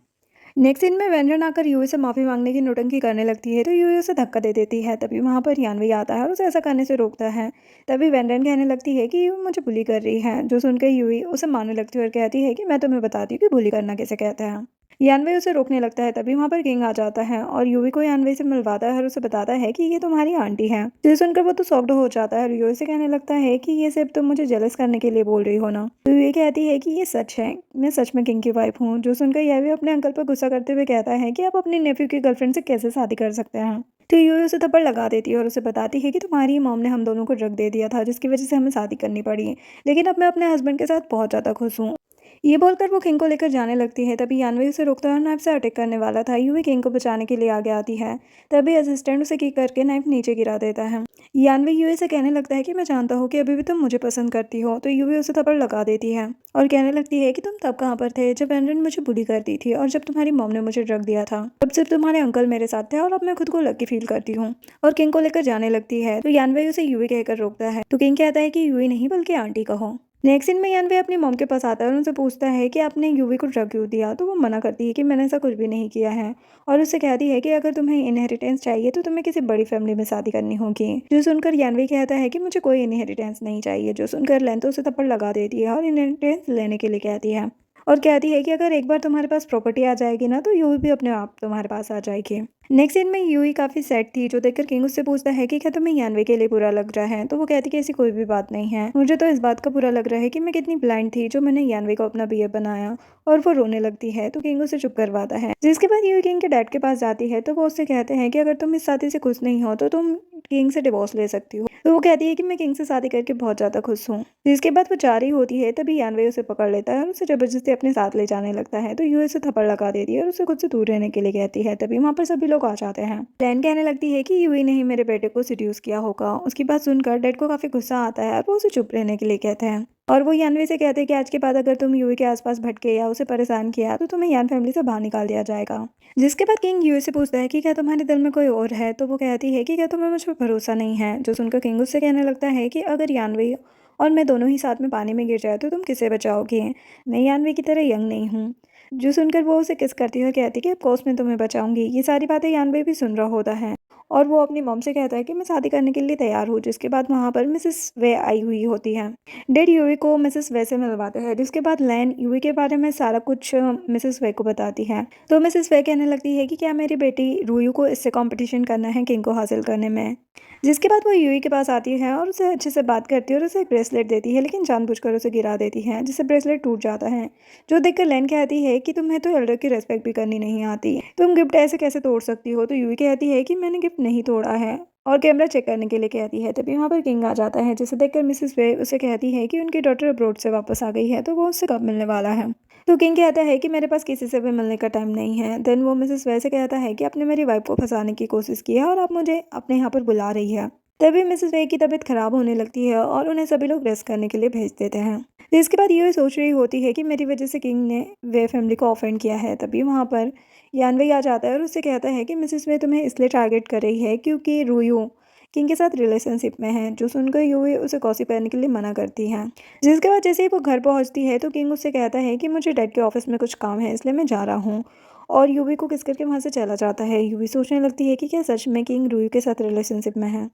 नेक्स्ट सीन में वेंडन आकर यूई से माफी मांगने की नौटंकी करने लगती है तो यूई उसे धक्का दे देती है। तभी वहां पर यानवी आता है और उसे ऐसा करने से रोकता है। तभी वेंडन कहने लगती है कि यूई मुझे बुली कर रही है। जो सुनकर यूई उसे मारने लगती है और कहती है कि मैं तुम्हें बताती हूँ कि बुली करना किसे कहते हैं। यानवे उसे रोकने लगता है। तभी वहां पर किंग आ जाता है और यूवी को यानवे से मिलवाता है और उसे बताता है कि ये तुम्हारी आंटी है। जिसे सुनकर वो तो शॉक्ड हो जाता है और यूवी से कहने लगता है कि ये सिर्फ तुम मुझे जेलस करने के लिए बोल रही हो ना। तो ये कहती है कि ये सच है, मैं सच में किंग की वाइफ हूँ। जो सुनकर यह भी अपने अंकल पर गुस्सा करते हुए कहता है कि आप अपने नेफ्यू की गर्लफ्रेंड से कैसे शादी कर सकते हैं। तो यूवी उसे थप्पड़ लगा देती है और उसे बताती है कि तुम्हारी मॉम ने हम दोनों को ड्रग दे दिया था जिसकी वजह से हमें शादी करनी पड़ी, लेकिन अब मैं अपने हस्बैंड के साथ बहुत ज़्यादा खुश हूँ। ये बोलकर वो किंग को लेकर जाने लगती है। तभी यानवी उसे रोकता है और नाइफ से अटैक करने वाला था। यूवी किंग को बचाने के लिए आगे आती है। तभी असिस्टेंट उसे किक करके नाइफ नीचे गिरा देता है। यानवी यूवी से कहने लगता है कि मैं जानता हूँ कि अभी भी तुम मुझे पसंद करती हो। तो यूवी उसे थप्पड़ लगा देती है और कहने लगती है कि तुम तब कहाँ पर थे जब एंड्रन मुझे बुली करती थी और जब तुम्हारी मॉम ने मुझे ड्रग दिया था। तब सिर्फ तुम्हारे अंकल मेरे साथ थे और अब मैं खुद को लकी फील करती हूँ। और किंग को लेकर जाने लगती है। तो यानवी उसे यूवी कहकर रोकता है। तो किंग कहता है कि यूवी नहीं बल्कि आंटी कहो। नेक्स्ट सीन में यानवे अपनी मॉम के पास आता है और उनसे पूछता है कि आपने यूवी को ड्रग क्यों दिया। तो वो मना करती है कि मैंने ऐसा कुछ भी नहीं किया है और उससे कहती है कि अगर तुम्हें इनहेरिटेंस चाहिए तो तुम्हें किसी बड़ी फैमिली में शादी करनी होगी। जो सुनकर यानवे कहता है कि मुझे कोई इनहेरिटेंस नहीं चाहिए। जो सुनकर लेन तो उसे थप्पड़ लगा देती है और इनहेरिटेंस लेने के लिए कहती है और कहती है कि अगर एक बार तुम्हारे पास प्रॉपर्टी आ जाएगी ना तो यूवी भी अपने आप तुम्हारे पास आ जाएगी। नेक्स्ट सीन में यूई काफी सैड थी। जो देखकर किंग उससे पूछता है कि क्या तुम्हें यानवे के लिए बुरा लग रहा है। तो वो कहती है कि ऐसी कोई भी बात नहीं है, मुझे तो इस बात का बुरा लग रहा है कि मैं कितनी ब्लाइंड थी जो मैंने यानवे को अपना बीए बनाया। और वो रोने लगती है तो किंग उसे चुप करवाता है। जिसके बाद यूई किंग के डैड के पास जाती है तो वो उससे कहते हैं कि अगर तुम इस शादी से खुश नहीं हो तो तुम किंग से डिवोर्स ले सकती हो। तो वो कहती है कि मैं किंग से शादी करके बहुत ज्यादा खुश हूँ। जिसके बाद वो जा रही होती है तभी यानवे उसे पकड़ लेता है और उसे जबरदस्ती अपने साथ ले जाने लगता है। तो यूई उसे थप्पड़ लगा देती है और उसे खुद से दूर रहने के लिए कहती है। तभी वहाँ पर सभी लोग आ जाते हैं। लैन कहने लगती है कि यूई ने ही मेरे बेटे को सिड्यूस किया होगा। उसकी बात सुनकर डैड को काफी गुस्सा आता है और वो उसे चुप रहने के लिए कहते हैं। और वो यानवी से कहते हैं कि आज के बाद अगर तुम यूई के आसपास भटके या उसे परेशान किया तो तुम्हें यान फैमिली से बाहर निकाल दिया जाएगा। जिसके बाद किंग यूई से पूछता है कि क्या तुम्हारे दिल में कोई और है। तो वो कहती है कि क्या तुम्हें मुझ पर भरोसा नहीं है। जो सुनकर किंग उससे कहने लगता है कि अगर यानवी और मैं दोनों ही साथ में पानी में गिर जाए तो तुम किसे बचाओगे। मैं यानवी की तरह यंग नहीं हूँ। जो सुनकर वो उसे किस करती है और कहती है कि ऑफ कोर्स मैं तुम्हें बचाऊंगी। ये सारी बातें यानबे भी सुन रहा होता है और वो अपनी मॉम से कहता है कि मैं शादी करने के लिए तैयार हूँ। जिसके बाद वहाँ पर मिसेस वे आई हुई होती है। डेड यूवी को मिसेस वे से मिलवाते हैं, जिसके बाद लैन यूवी के बारे में सारा कुछ मिसेस वे को बताती है। तो मिसेस वे कहने लगती है कि क्या मेरी बेटी रूयू को इससे कंपटीशन करना है किंग को हासिल करने में। जिसके बाद वो यूवी के पास आती है और उसे अच्छे से बात करती है और उसे एक ब्रेसलेट देती है, लेकिन जानबूझकर उसे गिरा देती है, जिससे ब्रेसलेट टूट जाता है। जो देखकर लैन कहती है कि तुम्हें तो एल्डर की रेस्पेक्ट भी करनी नहीं आती, तुम गिफ्ट ऐसे कैसे तोड़ सकती हो। तो यूवी कहती है कि मैंने गिफ्ट नहीं तोड़ा है और कैमरा चेक करने के लिए कहती है। तभी वहाँ पर किंग आ जाता है, जिसे देखकर मिसेस वे उसे कहती है कि उनकी डॉटर अब्रोड से वापस आ गई है, तो वो उससे कब मिलने वाला है। तो किंग कहता है कि मेरे पास किसी से भी मिलने का टाइम नहीं है। देन वो मिसेस वे से कहता है कि आपने मेरी वाइफ को फंसाने की कोशिश की है और आप मुझे अपने यहाँ पर बुला रही है। तभी मिसेस वे की तबीयत खराब होने लगती है और उन्हें सभी लोग रेस्ट करने के लिए भेज देते हैं। जिसके बाद ये सोच रही होती है कि मेरी वजह से किंग ने वे फैमिली को ऑफेंड किया है। तभी वहाँ पर यानवे आ जाता है और उससे कहता है कि मिसेस वे तुम्हें इसलिए टारगेट कर रही है क्योंकि रूयू किंग के साथ रिलेशनशिप में है। जो सुनकर यूवी उसे गॉसिप करने के लिए मना करती है। जिसके बाद जैसे ही वो घर पहुंचती है तो किंग उससे कहता है कि मुझे डैड के ऑफिस में कुछ काम है, इसलिए मैं जा रहा हूँ। और यूवी को किस करके वहां से चला जाता है। यूवी सोचने लगती है कि क्या सच में किंग रूयू के साथ रिलेशनशिप में है।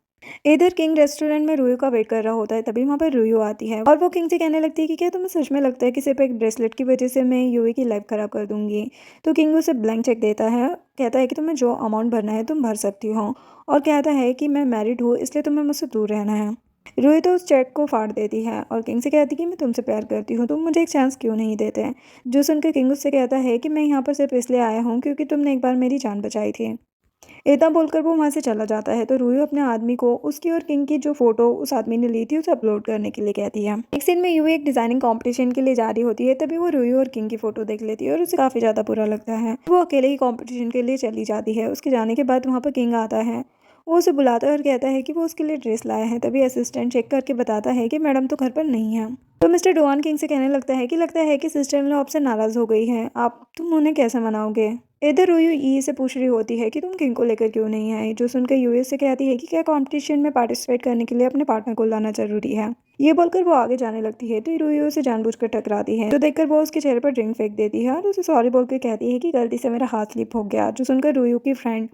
इधर किंग रेस्टोरेंट में रूयू का वेट कर रहा होता है। तभी वहाँ पर रूयू आती है और वो किंग से कहने लगती है कि क्या तुम्हें सच में लगता है कि सिर्फ एक ब्रेसलेट की वजह से मैं यूवी की लाइफ खराब कर दूंगी। तो किंग उसे ब्लैंक चेक देता है, कहता है कि तुम्हें जो अमाउंट भरना है तुम भर सकती हो और कहता है कि मैं मैरिड हूँ इसलिए तुम्हें मुझसे दूर रहना है। रूही तो उस चेक को फाड़ देती है और किंग से कहती है कि मैं तुमसे प्यार करती हूँ, तुम मुझे एक चांस क्यों नहीं देते हैं। जो सुनकर किंग उससे कहता है कि मैं यहाँ पर सिर्फ इसलिए आया हूँ क्योंकि तुमने एक बार मेरी जान बचाई थी। इतना बोलकर वो वहां से चला जाता है। तो रूही अपने आदमी को उसकी और किंग की जो फोटो उस आदमी ने ली थी उसे अपलोड करने के लिए कहती है। एक सीन में यूवी एक डिजाइनिंग कंपटीशन के लिए जा रही होती है। तभी वो रूही और किंग की फोटो देख लेती है और उसे काफी ज्यादा बुरा लगता है। वो अकेले ही कंपटीशन के लिए चली जाती है। उसके जाने के बाद वहाँ पर किंग आता है। वो उसे बुलाता है और कहता है कि वो उसके लिए ड्रेस लाया है। तभी असिस्टेंट चेक करके बताता है कि मैडम तो घर पर नहीं है। तो मिस्टर डोवान किंग से कहने लगता है कि सिस्टर इन लॉ आपसे नाराज हो गई है, आप तुम उन्हें कैसे मनाओगे। इधर रूयू ई से पूछ रही होती है कि तुम किंग को लेकर क्यों नहीं आई। जो सुनकर यूएस से कहती है कि क्या कंपटीशन में पार्टिसिपेट करने के लिए अपने पार्टनर को लाना जरूरी है। ये बोलकर वो आगे जाने लगती है तो रूयू उसे जानबूझकर टकराती है। तो देखकर वो उसके चेहरे पर ड्रिंक फेंक देती है और उसे सॉरी बोलकर कहती है कि गलती से मेरा हाथ स्लिप हो गया। जो सुनकर रूयू की फ्रेंड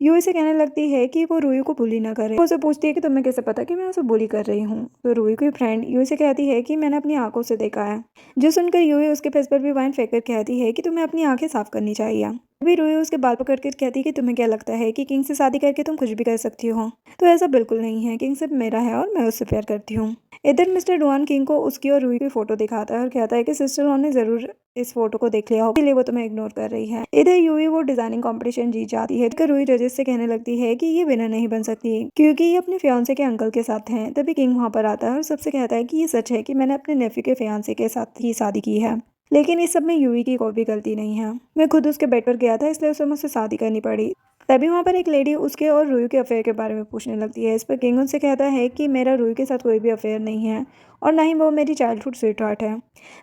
यूवी से कहने लगती है कि वो रूही को बुली ना करे। वो उसे पूछती है कि तुम्हें कैसे पता कि मैं उसे बुली कर रही हूँ। तो रूही की फ्रेंड यूवी से कहती है कि मैंने अपनी आंखों से देखा है। जो सुनकर यूवी उसके फेस पर भी वाइन फेंक कर कहती है कि तुम्हें अपनी आंखें साफ करनी चाहिए। अभी रूही उसके बाल पकड़ कर कहती है कि तुम्हें क्या लगता है कि किंग से शादी करके तुम कुछ भी कर सकती हो। तो ऐसा बिल्कुल नहीं है, किंग सिर्फ मेरा है और मैं उससे प्यार करती हूँ। इधर मिस्टर डुआन किंग को उसकी और रूही की फोटो दिखाता है और कहता है कि सिस्टर लॉ ने जरूर इस फोटो को देख लिया होगा, इसलिए वो तुम्हें इग्नोर कर रही है। इधर यूवी वो डिजाइनिंग कंपटीशन जीत जाती है। रूही जजेस से कहने लगती है कि ये विनर नहीं बन सकती क्योंकि ये अपने फियांसे के अंकल के साथ हैं। तभी किंग वहां पर आता है और सबसे कहता है कि ये सच है कि मैंने अपने नेफ्यू के फियांसे के साथ ही शादी की है, लेकिन इस सब में यूवी की कोई भी गलती नहीं है। मैं खुद उसके बेड पर गया था इसलिए उसे मुझसे शादी करनी पड़ी। तभी वहाँ पर एक लेडी उसके और रूही के अफेयर के बारे में पूछने लगती है। इस पर किंग उनसे कहता है कि मेरा रूही के साथ कोई भी अफेयर नहीं है और ना ही वो मेरी चाइल्डहुड स्वीट हार्ट है।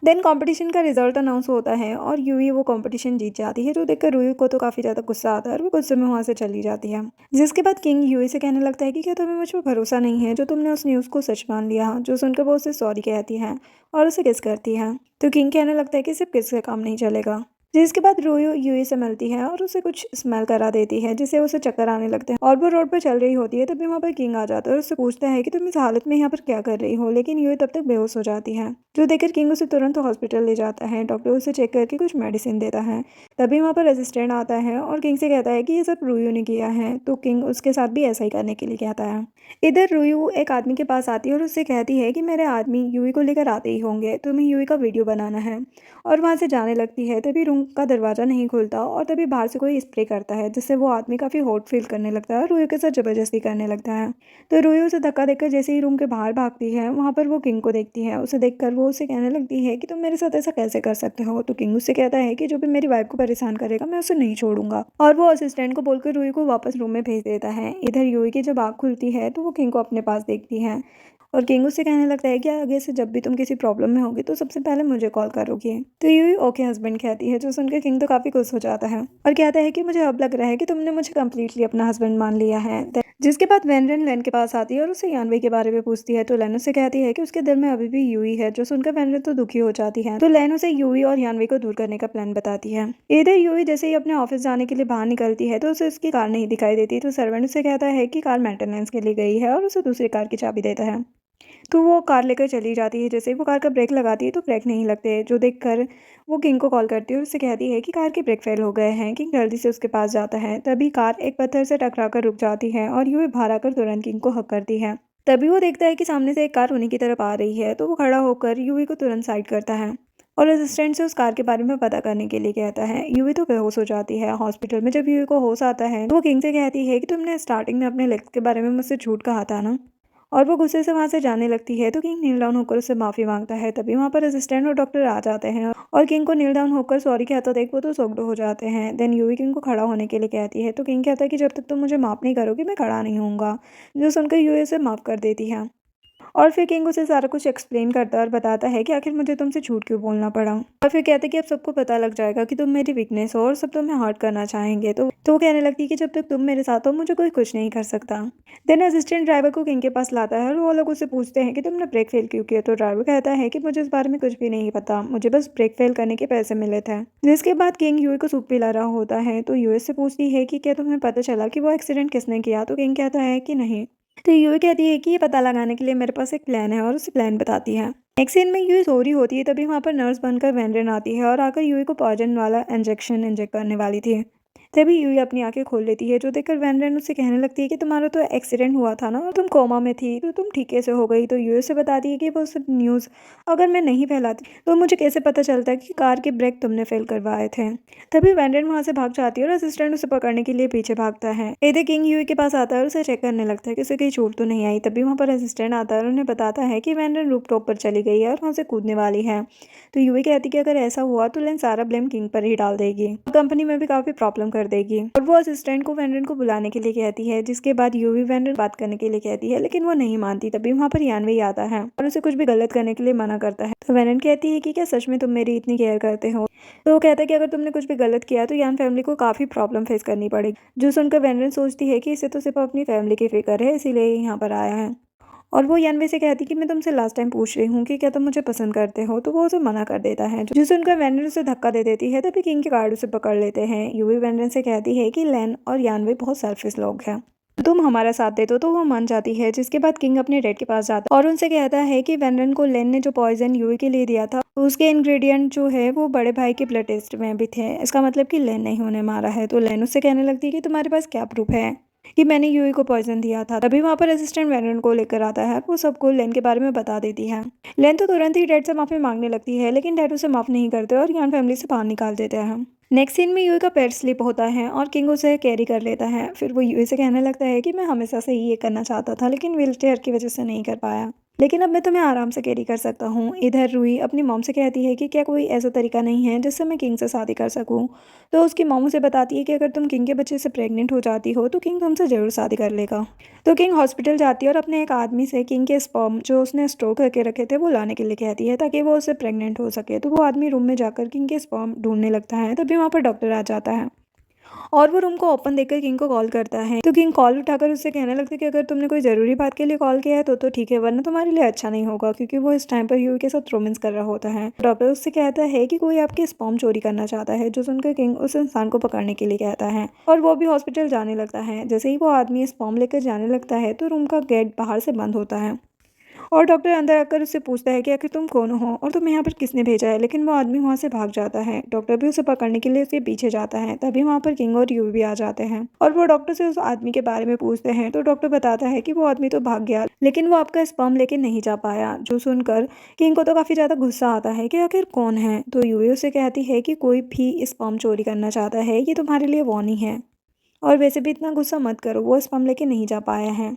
देन कंपटीशन का रिजल्ट अनाउंस होता है और यूवी वो कंपटीशन जीत जाती है। जो देखकर रूही को तो काफ़ी ज़्यादा गुस्सा आता है और वो गुस्से में वहाँ से चली जाती है। जिसके बाद किंग यूवी से कहने लगता है कि क्या तुम्हें मुझ पर भरोसा नहीं है जो तुमने उस न्यूज़ को सच मान लिया। जो सुनकर वो उसे सॉरी कहती है और उसे किस करती है। तो किंग कहने लगता है कि सिर्फ किस से काम नहीं चलेगा। जिसके बाद रूही यूई से मिलती है और उसे कुछ स्मेल करा देती है जिससे उसे चक्कर आने लगते हैं और वो रोड पर चल रही होती है। तभी वहाँ पर किंग आ जाता है और उससे पूछता है कि तुम इस हालत में यहाँ पर क्या कर रही हो, लेकिन यूई तब तक बेहोश हो जाती है। जो देखकर किंग उसे तुरंत हॉस्पिटल ले जाता है। डॉक्टर उसे चेक करके कुछ मेडिसिन देता है। तभी वहाँ पर असिस्टेंट आता है और किंग से कहता है कि ये सब रूही ने किया है। तो किंग उसके साथ भी ऐसा ही करने के लिए कहता है। इधर रूही एक आदमी के पास आती है और उससे कहती है कि मेरे आदमी यूवी को लेकर आते ही होंगे, तुम्हें यूवी का वीडियो बनाना है। और वहाँ से जाने लगती है। तभी रूम का दरवाज़ा नहीं खुलता और तभी बाहर से कोई स्प्रे करता है जिससे वो आदमी काफ़ी हॉट फील करने लगता है और रूही के साथ ज़बरदस्ती करने लगता है। तो रूही उसे धक्का देकर जैसे ही रूम के बाहर भागती है वहाँ पर वो किंग को देखती है। उसे देखकर वो उसे कहने लगती है कि तुम मेरे साथ ऐसा कैसे कर सकते हो। तो किंग उससे कहता है कि जो भी मेरी वाइफ को परेशान करेगा मैं उसे नहीं छोड़ूंगा। और वो असिस्टेंट को बोलकर रूही को वापस रूम में भेज देता है। इधर यूवी की जब आँख खुलती है तो वो किंग को अपने पास देखती है और किंग उससे कहने लगता है कि आगे से जब भी तुम किसी प्रॉब्लम में होगी तो सबसे पहले मुझे कॉल करोगी। तो यूवी ओके हस्बैंड कहती है, जो सुनकर किंग तो काफी खुश हो जाता है और कहता है कि मुझे अब लग रहा है कि तुमने मुझे कम्प्लीटली अपना हस्बैंड मान लिया है। जिसके बाद वेनरेन लेन के पास आती है और उससे यानवे के बारे में पूछती है। तो लेन उससे कहती है कि उसके दिल में अभी भी यूई है, जो सुनकर वेनरेन तो दुखी हो जाती है। तो लेन उसे यूई और यानवे को दूर करने का प्लान बताती है। इधर यूई जैसे ही अपने ऑफिस जाने के लिए बाहर निकलती है तो उसे उसकी कार नहीं दिखाई देती। तो सर्वेंट उसे कहता है कि कार मेंटेनेंस के लिए गई है और उसे दूसरी कार की चाबी देता है। तो वो कार लेकर चली जाती है। जैसे ही वो कार का ब्रेक लगाती है तो ब्रेक नहीं लगते, जो देखकर वो किंग को कॉल करती है और उससे कहती है कि कार के ब्रेक फेल हो गए हैं। किंग जल्दी से उसके पास जाता है। तभी कार एक पत्थर से टकराकर रुक जाती है और यूवी बाहर आकर तुरंत किंग को हक करती है। तभी वो देखता है कि सामने से एक कार उन्हीं की तरफ आ रही है। तो वो खड़ा होकर यूवी को तुरंत साइड करता है और असिस्टेंट से उस कार के बारे में पता करने के लिए कहता है। यूवी तो बेहोश हो जाती है। हॉस्पिटल में जब यूवी को होश आता है तो वो किंग से कहती है कि तुमने स्टार्टिंग में अपने लेग्स के बारे में मुझसे झूठ कहा था ना। और वो गुस्से से वहां से जाने लगती है। तो किंग नील डाउन होकर उससे माफी मांगता है। तभी वहां पर असिस्टेंट और डॉक्टर आ जाते हैं और किंग को नील डाउन होकर सॉरी कहता देख वो तो सोगडो हो जाते हैं। देन यूवी किंग को खड़ा होने के लिए कहती है। तो किंग कहता है कि जब तक तुम मुझे माफ नहीं करोगे मैं खड़ा नहीं होऊंगा, जो सुनकर यूवी उसे माफ कर देती है। और फिर किंग उसे सारा कुछ एक्सप्लेन करता है और बताता है कि आखिर मुझे तुमसे झूठ क्यों बोलना पड़ा। और फिर कहते हैं कि अब सबको पता लग जाएगा कि तुम मेरी वीकनेस हो और सब तुम्हें हर्ट करना चाहेंगे। तो वो कहने लगती है कि जब तक तुम मेरे साथ हो मुझे कोई कुछ नहीं कर सकता। देन असिस्टेंट ड्राइवर को किंग के पास लाता है और वो लोग उससे पूछते हैं कि तुमने ब्रेक फेल क्यों किया। तो ड्राइवर कहता है कि मुझे इस बारे में कुछ भी नहीं पता, मुझे बस ब्रेक फेल करने के पैसे मिले थे। जिसके बाद किंग यूए को सूप पिला रहा होता है। तो यूएस से पूछती है कि क्या तुम्हें पता चला कि वो एक्सीडेंट किसने किया। तो किंग कहता है कि नहीं। तो यूवी कहती है कि ये पता लगाने के लिए मेरे पास एक प्लान है और उसे प्लान बताती है। नेक्स्ट सीन में यूवी सो रही होती है। तभी वहां पर नर्स बनकर वेनरेन आती है और आकर यूवी को पॉइजन वाला इंजेक्शन इंजेक्ट करने वाली थी। तभी यूवी अपनी आंखें खोल लेती है, जो देखकर वेनरेन उससे कहने लगती है कि तुम्हारा तो एक्सीडेंट हुआ था ना और तुम कोमा में थी, तो तुम ठीक कैसे हो गई। तो यूवी से बताती है कि वो सब न्यूज़ अगर मैं नहीं फैलाती तो मुझे कैसे पता चलता कि कार के ब्रेक तुमने फेल करवाए थे। तभी वेनरेन वहां से भाग जाती है और असिस्टेंट उसे पकड़ने के लिए पीछे भागता है। इधर किंग यूवी के पास आता है और उसे चेक करने लगता है कि उसे कहीं चोट तो नहीं आई। तभी वहां पर असिस्टेंट आता है और उन्हें बताता है कि वेनरेन रूप टॉप पर चली गई है और वहां से कूदने वाली है। तो यूवी कहती है कि अगर ऐसा हुआ तो लेन सारा ब्लेम किंग पर ही डाल देगी, कंपनी में भी काफी प्रॉब्लम कर देगी। और वो असिस्टेंट को वेनरेन को बुलाने के लिए कहती है। जिसके बाद यूवी वेनरेन बात करने के लिए कहती है, लेकिन वो नहीं मानती। तभी वहां पर यानवे आता है और उसे कुछ भी गलत करने के लिए मना करता है। तो वेनरेन कहती है कि क्या सच में तुम मेरी इतनी केयर करते हो। तो वो कहता है कि अगर तुमने कुछ भी गलत किया तो यान फैमिली को काफी प्रॉब्लम फेस करनी पड़ेगी। जो सुनकर वेनरेन सोचती है कि इसे तो सिर्फ अपनी फैमिली की फिक्र है, इसीलिए यहाँ पर आया है। और वो यानवे से कहती कि मैं तुमसे लास्ट टाइम पूछ रही हूँ कि क्या तुम मुझे पसंद करते हो। तो वो उसे मना कर देता है, जो सुनकर वेनरेन उसे धक्का दे देती है। तभी किंग के गार्ड उसे पकड़ लेते हैं। यूवी वेनरेन से कहती है कि लेन और यानवे बहुत सेल्फिश लोग हैं, तुम हमारा साथ दे दो। तो वो मान जाती है। जिसके बाद किंग अपने डैड के पास जाता है और उनसे कहता है कि वेनरेन को लेन ने जो पॉइजन यूवी के लिए दिया था उसके इंग्रेडिएंट जो है वो बड़े भाई के ब्लड टेस्ट में भी थे, इसका मतलब कि लेन नहीं उन्हें मारा है। तो लेन उससे कहने लगती है कि तुम्हारे पास क्या प्रूफ है कि मैंने यूई को पॉइजन दिया था। तभी वहां पर असिस्टेंट वेनरेन को लेकर आता है, वो सबको लेन के बारे में बता देती है। लेन तो तुरंत ही डैड से माफी मांगने लगती है, लेकिन डैड उसे माफ नहीं करते और यान फैमिली से बाहर निकाल देते हैं। नेक्स्ट सीन में यूई का पैर स्लिप होता है और किंग उसे कैरी कर लेता है। फिर वो यूई से कहने लगता है कि मैं हमेशा से ही ये करना चाहता था, लेकिन व्हील चेयर की वजह से नहीं कर पाया, लेकिन अब मैं तुम्हें आराम से कैरी कर सकता हूँ। इधर रूही अपनी मॉम से कहती है कि क्या कोई ऐसा तरीका नहीं है जिससे मैं किंग से शादी कर सकूँ। तो उसकी मॉम उसे बताती है कि अगर तुम किंग के बच्चे से प्रेग्नेंट हो जाती हो तो किंग तुमसे जरूर शादी कर लेगा। तो किंग हॉस्पिटल जाती है और अपने एक आदमी से किंग के स्पर्म जो उसने स्टोर करके रखे थे वो लाने के लिए कहती है, ताकि वो उससे प्रेग्नेंट हो सके। तो वो आदमी रूम में जाकर किंग के स्पर्म ढूंढने लगता है। तभी वहाँ पर डॉक्टर आ जाता है और वो रूम को ओपन देखकर किंग को कॉल करता है। तो किंग कॉल उठाकर उससे कहने लगता है कि अगर तुमने कोई ज़रूरी बात के लिए कॉल किया है तो ठीक है, वरना तुम्हारे लिए अच्छा नहीं होगा, क्योंकि वो इस टाइम पर यूवी के साथ रोमांस कर रहा होता है। डॉक्टर उससे कहता है कि कोई आपके स्पर्म चोरी करना चाहता है, जो सुनकर किंग उस इंसान को पकड़ने के लिए कहता है और वो भी हॉस्पिटल जाने लगता है। जैसे ही वो आदमी स्पर्म लेकर जाने लगता है तो रूम का गेट बाहर से बंद होता है और डॉक्टर अंदर आकर उससे पूछता है कि आखिर तुम कौन हो और तुम्हें यहाँ पर किसने भेजा है, लेकिन वो आदमी वहाँ से भाग जाता है। डॉक्टर भी उसे पकड़ने के लिए उसके पीछे जाता है। तभी वहाँ पर किंग और यूवी भी आ जाते हैं और वो डॉक्टर से उस आदमी के बारे में पूछते हैं। तो डॉक्टर बताता है कि वो आदमी तो भाग गया, लेकिन वो आपका स्पर्म लेके नहीं जा पाया। जो सुनकर किंग को तो काफी ज्यादा गुस्सा आता है कि आखिर कौन है। तो यूवी उसे कहती है कि कोई भी स्पर्म चोरी करना चाहता है, ये तुम्हारे लिए वार्निंग है और वैसे भी इतना गुस्सा मत करो, वो स्पर्म लेके नहीं जा पाया है।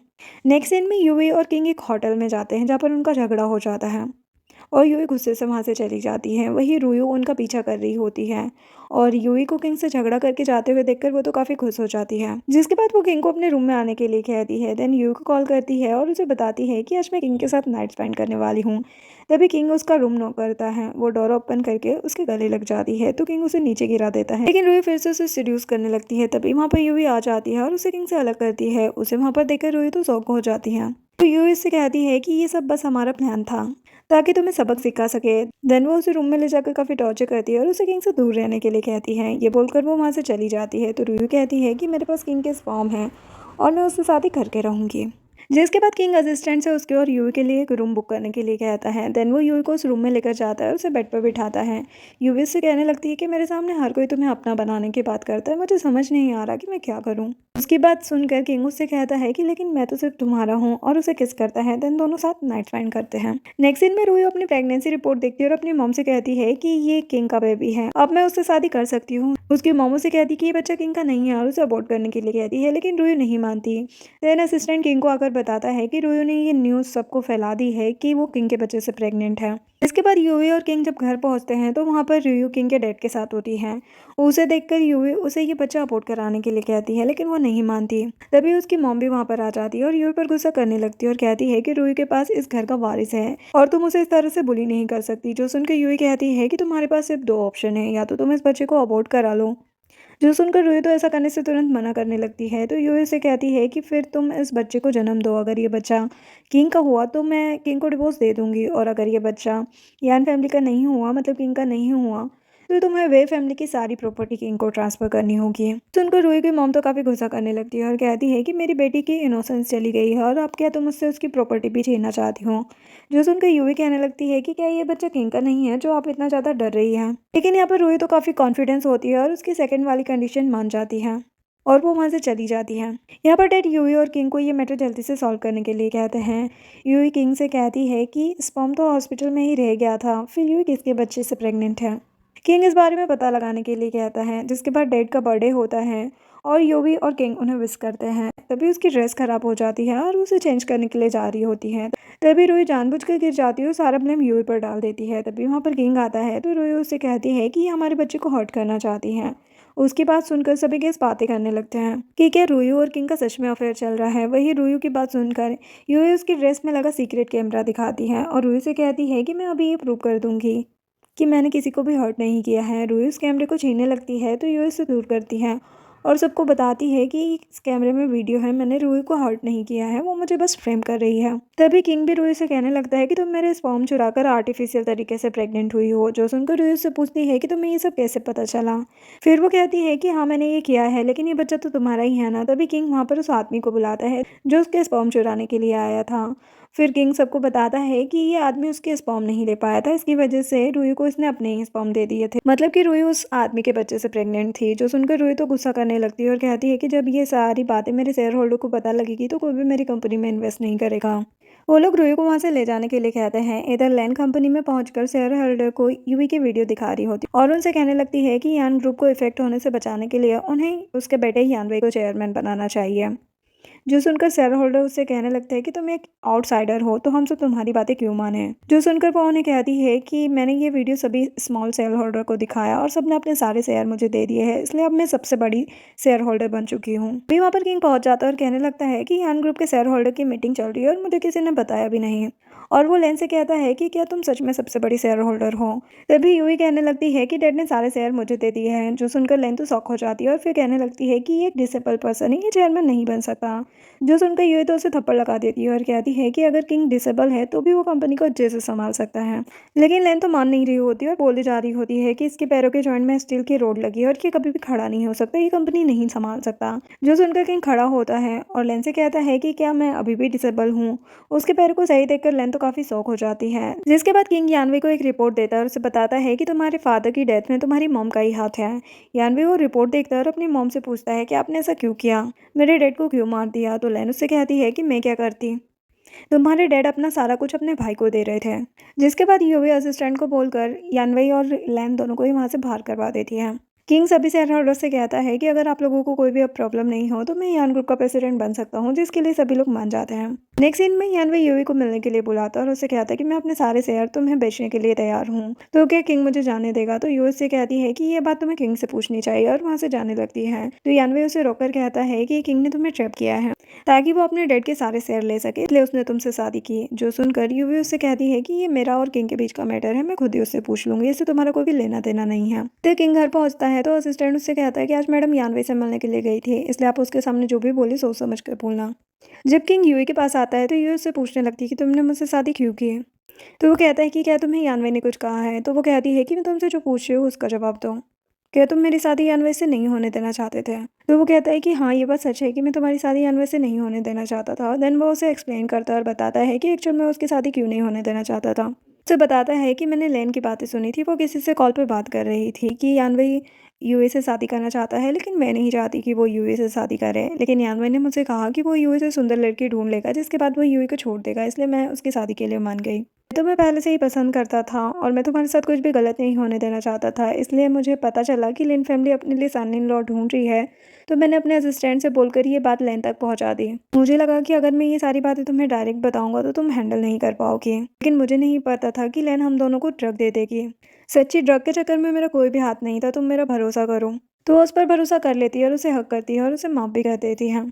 नेक्स्ट सीन में यूवी और किंग एक होटल में जाते हैं जहाँ पर उनका झगड़ा हो जाता है और यूवी गुस्से से वहाँ से चली जाती है। वहीं रुयो उनका पीछा कर रही होती है और यूवी को किंग से झगड़ा करके जाते हुए देखकर वो तो काफ़ी खुश हो जाती है। जिसके बाद वो किंग को अपने रूम में आने के लिए कहती है। देन यूवी को कॉल करती है और उसे बताती है कि आज मैं किंग के साथ नाइट स्पेंड करने वाली हूँ। तभी किंग उसका रूम नॉक करता है। वो डोर ओपन करके उसके गले लग जाती है तो किंग उसे नीचे गिरा देता है, लेकिन रूही फिर से उसे सीड्यूस करने लगती है। तभी वहाँ पर यूवी आ जाती है और उसे किंग से अलग करती है। उसे वहाँ पर देखकर रूही तो शॉक हो जाती है। तो यूवी इससे कहती है कि ये सब बस हमारा प्लान था ताकि तुम्हें सबक सिखा सके। देन वो उसे रूम में ले जाकर काफ़ी टॉर्चर करती है और उसे किंग से दूर रहने के लिए कहती है। ये बोलकर वो वहाँ से चली जाती है। तो रूही कहती है कि मेरे पास किंग के स्पर्म है और मैं उससे शादी करके रहूँगी। जिसके बाद किंग असिस्टेंट से उसके और यूवी के लिए एक रूम बुक करने के लिए कहता है। देन वो यूवी को उस रूम में लेकर जाता है और उसे बेड पर बिठाता है। यूवी उससे कहने लगती है कि मेरे सामने हर कोई तुम्हें अपना बनाने की बात करता है, मुझे समझ नहीं आ रहा कि मैं क्या करूं। उसकी बात सुनकर किंग उससे कहता है कि लेकिन मैं तो सिर्फ तुम्हारा हूँ, और उसे किस करता है। देन दोनों साथ नाइट स्पेंड करते हैं। नेक्स्ट सीन में रूही अपनी प्रेगनेंसी रिपोर्ट देखती है और अपनी मॉम से कहती है कि ये किंग का बेबी है, अब मैं उससे शादी कर सकती हूँ। उसकी मॉम उसे कहती है कि ये बच्चा किंग का नहीं है और उसे अबॉर्ट करने के लिए कहती है, लेकिन रूही नहीं मानती। देन असिस्टेंट किंग को आकर बताता है कि रूही ने ये न्यूज़ सबको फैला दी है कि वो किंग के बच्चे से प्रेग्नेंट है। इसके बाद यूवी और किंग जब घर पहुंचते हैं तो वहाँ पर रूही किंग के डैड के साथ होती है। उसे देखकर यूवी उसे ये बच्चा अबॉर्ट कराने के लिए कहती है, लेकिन वो नहीं मानती। तभी उसकी मॉम भी वहाँ पर आ जाती है और यूवी पर गुस्सा करने लगती है और कहती है कि रूही के पास इस घर का वारिस है और तुम उसे इस तरह से बुली नहीं कर सकती। जो सुनकर यूवी कहती है कि तुम्हारे पास सिर्फ दो ऑप्शन है, या तो तुम इस बच्चे को अबॉर्ट करा लो। जो सुनकर रूही तो ऐसा करने से तुरंत मना करने लगती है। तो यूही से कहती है कि फिर तुम इस बच्चे को जन्म दो, अगर ये बच्चा किंग का हुआ तो मैं किंग को डिवोर्स दे दूंगी, और अगर ये बच्चा यान फैमिली का नहीं हुआ, मतलब किंग का नहीं हुआ, तो तुम्हें वे फैमिली की सारी प्रॉपर्टी किंग को ट्रांसफर करनी होगी। सुनकर रूही की मॉम तो काफ़ी गुस्सा करने लगती है और कहती है कि मेरी बेटी की इनोसेंस चली गई है और अब क्या तुम उससे उसकी प्रॉपर्टी भी छीनना चाहती हो। जो सुनकर यूवी कहने लगती है कि क्या ये बच्चा किंग का नहीं है जो आप इतना ज़्यादा डर रही है। लेकिन यहाँ पर रूही तो काफ़ी कॉन्फिडेंस होती है और उसकी सेकंड वाली कंडीशन मान जाती है और वो वहाँ से चली जाती है। यहाँ पर डैड यूवी और किंग को ये मैटर जल्दी से सॉल्व करने के लिए कहते हैं। यूवी किंग से कहती है कि स्पर्म तो हॉस्पिटल में ही रह गया था, फिर यूवी किसके बच्चे से प्रेग्नेंट है। किंग इस बारे में पता लगाने के लिए कहता है। जिसके बाद डैड का बर्थडे होता है और यूवी और किंग उन्हें विश करते हैं। तभी उसकी ड्रेस खराब हो जाती है और उसे चेंज करने के लिए जा रही होती है। तभी रूही जानबूझकर गिर जाती है और सारा ब्लेम यूवी पर डाल देती है। तभी वहाँ पर किंग आता है तो रूही उससे कहती है कि ये हमारे बच्चे को हर्ट करना चाहती हैं। उसकी बात सुनकर सभी गेस्ट बातें करने लगते हैं कि क्या रूही और किंग का सच में अफेयर चल रहा है। वही रूही की बात सुनकर यूवी उसकी ड्रेस में लगा सीक्रेट कैमरा दिखाती है और रूही से कहती है कि मैं अभी ये प्रूव कर दूंगी कि मैंने किसी को भी हर्ट नहीं किया है। रूही उस कैमरे को छीनने लगती है तो यूवी उससे दूर करती है और सबको बताती है कि इस कैमरे में वीडियो है, मैंने रूही को हर्ट नहीं किया है, वो मुझे बस फ्रेम कर रही है। तभी किंग भी रूही से कहने लगता है कि तुम मेरे स्पर्म चुराकर आर्टिफिशियल तरीके से प्रेग्नेंट हुई हो। जो सुनकर रूही उससे पूछती है कि तुम्हें ये सब कैसे पता चला। फिर वो कहती है कि हाँ मैंने ये किया है, लेकिन ये बच्चा तो तुम्हारा ही है ना। तभी किंग वहाँ पर उस आदमी को बुलाता है जो उसके स्पर्म चुराने के लिए आया था। फिर किंग सबको बताता है कि ये आदमी उसके स्पर्म नहीं ले पाया था, इसकी वजह से रूही को इसने अपने ही स्पर्म दे दिए थे, मतलब कि रूही उस आदमी के बच्चे से प्रेग्नेंट थी। जो सुनकर रूही तो गुस्सा करने लगती है और कहती है कि जब ये सारी बातें मेरे शेयर होल्डर को पता लगेगी तो कोई भी मेरी कंपनी में इन्वेस्ट नहीं करेगा। वो लोग रूही को वहाँ से ले जाने के लिए कहते हैं। इधर लैंड कंपनी में पहुंचकर शेयर होल्डर को यूवी की वीडियो दिखा रही होती और उनसे कहने लगती है कि यान ग्रुप को इफेक्ट होने से बचाने के लिए उन्हें उसके बेटे यानवे को चेयरमैन बनाना चाहिए। जो सुनकर शेयर होल्डर उससे कहने लगते हैं कि तुम एक आउटसाइडर हो तो हम सब तुम्हारी बातें क्यों माने। जो सुनकर वो उन्हें कहती है कि मैंने ये वीडियो सभी स्मॉल शेयर होल्डर को दिखाया और सबने अपने सारे शेयर मुझे दे दिए हैं, इसलिए अब मैं सबसे बड़ी शेयर होल्डर बन चुकी हूँ। भी वहाँ पर किंग पहुंच जाता है और कहने लगता है कि यान ग्रुप के शेयर होल्डर की मीटिंग चल रही है और मुझे किसी ने बताया भी नहीं। और वो लेन से कहता है कि क्या तुम सच में सबसे बड़ी शेयर होल्डर हो। तभी यूवी कहने लगती है कि डैड ने सारे शेयर मुझे दे दिए हैं। जो सुनकर लेन तो शॉक हो जाती है और फिर कहने लगती है कि ये एक डिसेबल पर्सन है, ये चेयरमैन नहीं बन सकता। जो सुनकर यूवी तो उसे थप्पड़ लगा देती है और कहती है कि अगर किंग डिसेबल है तो भी वो कंपनी को अच्छे से संभाल सकता है। लेकिन लेन तो मान नहीं रही होती और बोले जा रही होती है कि इसके पैरों के जॉइंट में स्टील की रोड लगी है और ये कभी भी खड़ा नहीं हो सकता, ये कंपनी नहीं संभाल सकता। जो सुनकर किंग खड़ा होता है और लेन से कहता है कि क्या मैं अभी भी डिसेबल हूँ। उसके पैरों को सही देखकर लेन तो काफी शौक हो जाती है। जिसके बाद किंग यानवे को एक रिपोर्ट देता है और उसे बताता है कि तुम्हारे फादर की डेथ में तुम्हारी मॉम का ही हाथ है। यानवे वो रिपोर्ट देखता है और अपनी मॉम से पूछता है कि आपने ऐसा क्यों किया, मेरे डैड को क्यों मार दिया। तो लेन उससे कहती है कि मैं क्या करती, तुम्हारे डैड अपना सारा कुछ अपने भाई को दे रहे थे। जिसके बाद यूवी असिस्टेंट को बोलकर यानवे और लैन दोनों को ही वहां से बाहर करवा देती है। किंग सभी शेयर होल्डर से कहता है कि अगर आप लोगों को कोई भी अब प्रॉब्लम नहीं हो तो मैं यान ग्रुप का प्रेसिडेंट बन सकता हूँ, जिसके लिए सभी लोग मान जाते हैं। नेक्स्ट सीन में यानवे यूवी को मिलने के लिए बुलाता है और उससे कहता है कि मैं अपने सारे शेयर तुम्हें बेचने के लिए तैयार हूँ, तो क्या किंग मुझे जाने देगा? तो यूवी से कहती है कि ये बात तुम्हें किंग से पूछनी चाहिए और वहाँ से जाने लगती है। तो यानवे उसे रोककर कहता है कि किंग ने तुम्हें ट्रैप किया है ताकि वो अपने डैड के सारे शेयर ले सके, इसलिए उसने तुमसे शादी की। जो सुनकर यूवी उससे कहती है कि ये मेरा और किंग के बीच का मैटर है, मैं खुद ही उससे पूछ लूंगी, इससे तुम्हारा कोई भी लेना देना नहीं है। तो किंग घर पहुंचता है तो असिस्टेंट उससे कहता है कि आज मैडम यानवे से मिलने के लिए गई थी, इसलिए आप उसके सामने जो भी बोली सोच समझ कर बोलना। जब किंग यूई के पास आता है तो यूई उससे पूछने लगती है कि तुमने मुझसे शादी क्यों की है। तो वो कहता है कि क्या तुम्हें यानवे ने कुछ कहा है? तो वो कहती है कि मैं तुमसे जो पूछ रही हूँ उसका जवाब दो। क्या तुम मेरी शादी यानवे से नहीं होने देना चाहते थे? तो वो कहता है कि हाँ, ये बात सच है कि मैं तुम्हारी शादी यानवे से नहीं होने देना चाहता था। देन वो उसे एक्सप्लेन करता है और बताता है कि एक्चुअल में उसकी शादी क्यों नहीं होने देना चाहता था। उसे बताता है कि मैंने लेन की बातें सुनी थी, वो किसी से कॉल पर बात कर रही थी कि यानवे यूए से शादी करना चाहता है, लेकिन मैं नहीं चाहती कि वो यूए से शादी करे। लेकिन यानवे ने मुझसे कहा कि वो यूए से सुंदर लड़की ढूंढ लेगा जिसके बाद वो यूए को छोड़ देगा, इसलिए मैं उसकी शादी के लिए मान गई। तो मैं पहले से ही पसंद करता था और मैं तुम्हारे साथ कुछ भी गलत नहीं होने देना चाहता था, इसलिए मुझे पता चला कि लिन फैमिली अपने लिए सन इन लॉ ढूंढ रही है, तो मैंने अपने असिस्टेंट से बोलकर ये बात लेन तक पहुंचा दी। मुझे लगा कि अगर मैं ये सारी बातें तुम्हें डायरेक्ट बताऊंगा तो तुम हैंडल नहीं कर पाओगी, लेकिन मुझे नहीं पता था कि लेन हम दोनों को ड्रग दे देगी। सच्ची ड्रग के चक्कर में मेरा कोई भी हाथ नहीं था, तुम मेरा भरोसा करो। तो वो उस पर भरोसा कर लेती है और उसे हक करती है और उसे माफ़ भी कर देती है,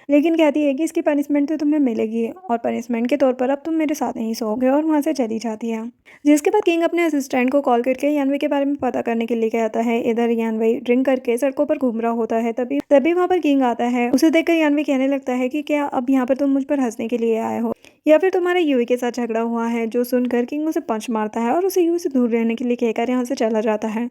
लेकिन कहती है कि इसकी पनिशमेंट तो तुम्हें मिलेगी और पनिशमेंट के तौर पर अब तुम मेरे साथ नहीं सोओगे, और वहाँ से चली जाती है। जिसके बाद किंग अपने असिस्टेंट को कॉल करके यानवे के बारे में पता करने के लिए कहता है। इधर यानवे ड्रिंक करके सड़कों पर घूम रहा होता है, तभी तभी वहाँ पर किंग आता है। उसे देखकर यानवे कहने लगता है कि क्या अब यहाँ पर तुम मुझ पर हंसने के लिए आए हो या फिर तुम्हारा यूवी के साथ झगड़ा हुआ है? जो सुनकर किंग उसे पंच मारता है और उसे यूवी से दूर रहने के लिए कहकर यहाँ से चला जाता है।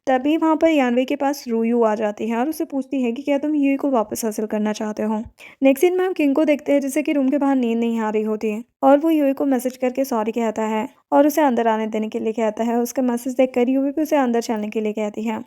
तभी वहाँ पर यानवे के पास रूयू आ जाती है और उससे पूछती है कि क्या तुम यूवी को वापस हासिल करना चाहते हो। नेक्स्ट सीन में हम किंग को देखते हैं जैसे कि रूम के बाहर नींद नहीं आ रही होती है और वो यूवी को मैसेज करके सॉरी कहता है और उसे अंदर आने देने के लिए कहता है। उसका मैसेज देखकर यूवी भी उसे अंदर चलने के लिए कहती है,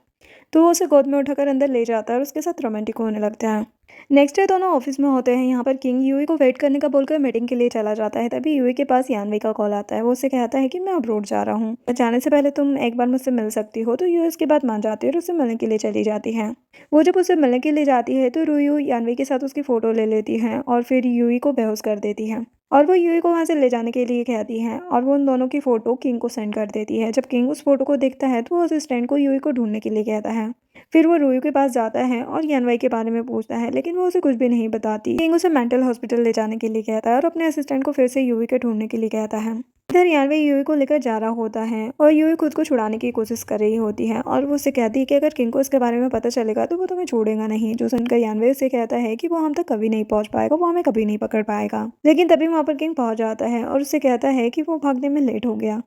तो वो उसे गोद में उठाकर अंदर ले जाता है और उसके साथ रोमांटिक होने लगता है। नेक्स्ट डे दोनों ऑफिस में होते हैं। यहाँ पर किंग यूवी को वेट करने का बोलकर मीटिंग के लिए चला जाता है। तभी यूवी के पास यानवी का कॉल आता है। वो उसे कहता है कि मैं अब्रोड जा रहा हूँ, जाने से पहले तुम एक बार मुझसे मिल सकती हो। तो यूवी उसकी बात मान जाती है और उससे मिलने के लिए चली जाती है। वो जब उससे मिलने के लिए जाती है तो रूयू यानवी के साथ उसकी फ़ोटो ले लेती है और फिर यूवी को बेहोश कर देती है और वो यूवी को वहाँ से ले जाने के लिए कहती है और वो उन दोनों की फ़ोटो किंग को सेंड कर देती है। जब किंग उस फोटो को देखता है तो वो असिस्टेंट को यूवी को ढूंढने के लिए कहता है। फिर वो रूयू के पास जाता है और यानवाई के बारे में पूछता है, लेकिन वो उसे कुछ भी नहीं बताती। किंग उसे मेंटल हॉस्पिटल ले जाने के लिए कहता है और अपने असिस्टेंट को फिर से यूवी के ढूंढने के लिए कहता है। इधर यानवे यूवी को लेकर जा रहा होता है और यूवी खुद को छुड़ाने की कोशिश कर रही होती है और वो उससे कहती है कि अगर किंग को इसके बारे में पता चलेगा तो वो तुम्हें छोड़ेगा नहीं। जो सुनकर यानवे उसे कहता है कि वो हम तक कभी नहीं पहुंच पाएगा, वो हमें कभी नहीं पकड़ पाएगा। लेकिन तभी वहां पर किंग पहुंच जाता है और उससे कहता है कि वो भागने में लेट हो गया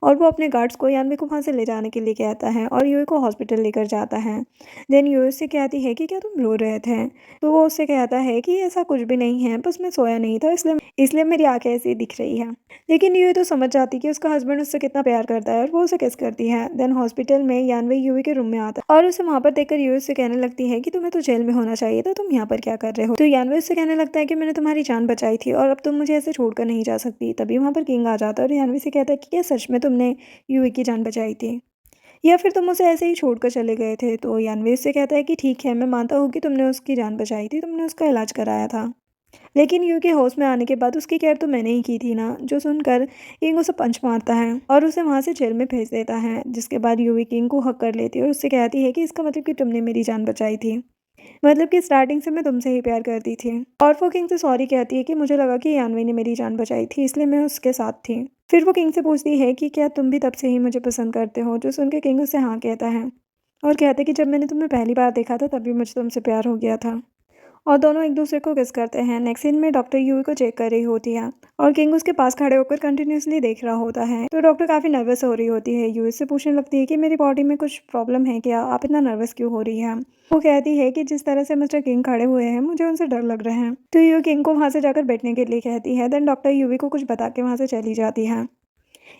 और वो अपने गार्ड्स को यानवे को वहाँ से ले जाने के लिए कहता है और यूवी को हॉस्पिटल लेकर जाता है। देन यूवी उससे कहती है कि क्या तुम रो रहे थे? तो वो उससे कहता है कि ऐसा कुछ भी नहीं है, बस मैं सोया नहीं था इसलिए इसलिए मेरी आंखें ऐसी दिख रही है। लेकिन यूवी तो समझ जाती कि उसका हस्बैंड उससे कितना प्यार करता है और वो उसे किस करती है। देन हॉस्पिटल में यानवे यूवी के रूम में आता है और उसे वहाँ पर देखकर यूवी उससे कहने लगती है कि तुम्हें तो जेल में होना चाहिए था, तुम यहाँ पर क्या कर रहे हो? तो यानवे उससे कहने लगता है कि मैंने तुम्हारी जान बचाई थी और अब तुम मुझे ऐसे छोड़कर नहीं जा सकती। तभी वहाँ पर किंग आ जाता है और यानवे से कहता है कि क्या सच में तुमने यूवी की जान बचाई थी या फिर तुम उसे ऐसे ही छोड़कर चले गए थे? तो यानवे उससे कहता है कि ठीक है, मैं मानता हूँ कि तुमने उसकी जान बचाई थी, तुमने उसका इलाज कराया था, लेकिन यूवी के होश में आने के बाद उसकी केयर तो मैंने ही की थी ना। जो सुनकर किंग उसे पंच मारता है और उसे वहाँ से जेल में भेज देता है। जिसके बाद यूवी किंग को हक कर लेती है और उससे कहती है कि इसका मतलब कि तुमने मेरी जान बचाई थी, मतलब कि स्टार्टिंग से मैं तुमसे ही प्यार करती थी। और वो किंग से सॉरी कहती है कि मुझे लगा कि यानवी ने मेरी जान बचाई थी, इसलिए मैं उसके साथ थी। फिर वो किंग से पूछती है कि क्या तुम भी तब से ही मुझे पसंद करते हो? जो सुन के किंग उससे हाँ कहता है और कहते कि जब मैंने तुम्हें पहली बार देखा था तभी मुझे तुमसे प्यार हो गया था। और दोनों एक दूसरे को किस करते हैं। नेक्स्ट सीन में डॉक्टर यूवी को चेक कर रही होती है और किंग उसके पास खड़े होकर कंटिन्यूसली देख रहा होता है। तो डॉक्टर काफ़ी नर्वस हो रही होती है। यूवी से पूछने लगती है कि मेरी बॉडी में कुछ प्रॉब्लम है क्या, आप इतना नर्वस क्यों हो रही है? वो कहती है कि जिस तरह से मिस्टर किंग खड़े हुए हैं मुझे उनसे डर लग रहा है। तो यूवी किंग को वहाँ से जाकर बैठने के लिए कहती है। देन डॉक्टर यूवी को कुछ बता के वहाँ से चली जाती है।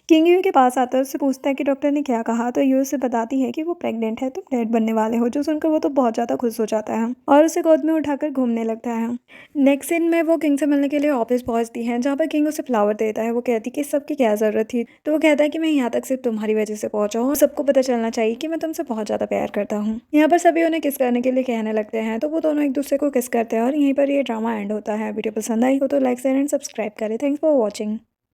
किंग यूई के पास आता है, उससे पूछता है कि डॉक्टर ने क्या कहा, तो यूई उसे बताती है कि वो प्रेग्नेंट है, तुम डैड बनने वाले हो। जो सुनकर वो तो बहुत ज़्यादा खुश हो जाता है और उसे गोद में उठाकर घूमने लगता है। नेक्स्ट सीन में वो किंग से मिलने के लिए ऑफिस पहुंचती है, जहाँ पर किंग उसे फ्लावर देता है। वो कहती कि सबकी क्या ज़रूरत थी, तो वो कहता है कि मैं यहाँ तक सिर्फ तुम्हारी वजह से पहुंचा हूँ, सबको पता चलना चाहिए कि मैं तुमसे बहुत ज़्यादा प्यार करता हूँ। यहाँ पर सभी उन्हें किस करने के लिए कहने लगते हैं, तो वो दोनों एक दूसरे को किस करते हैं और यहीं पर ये ड्रामा एंड होता है। वीडियो पसंद आई हो तो लाइक शेयर एंड सब्सक्राइब करें। Thanks for watching.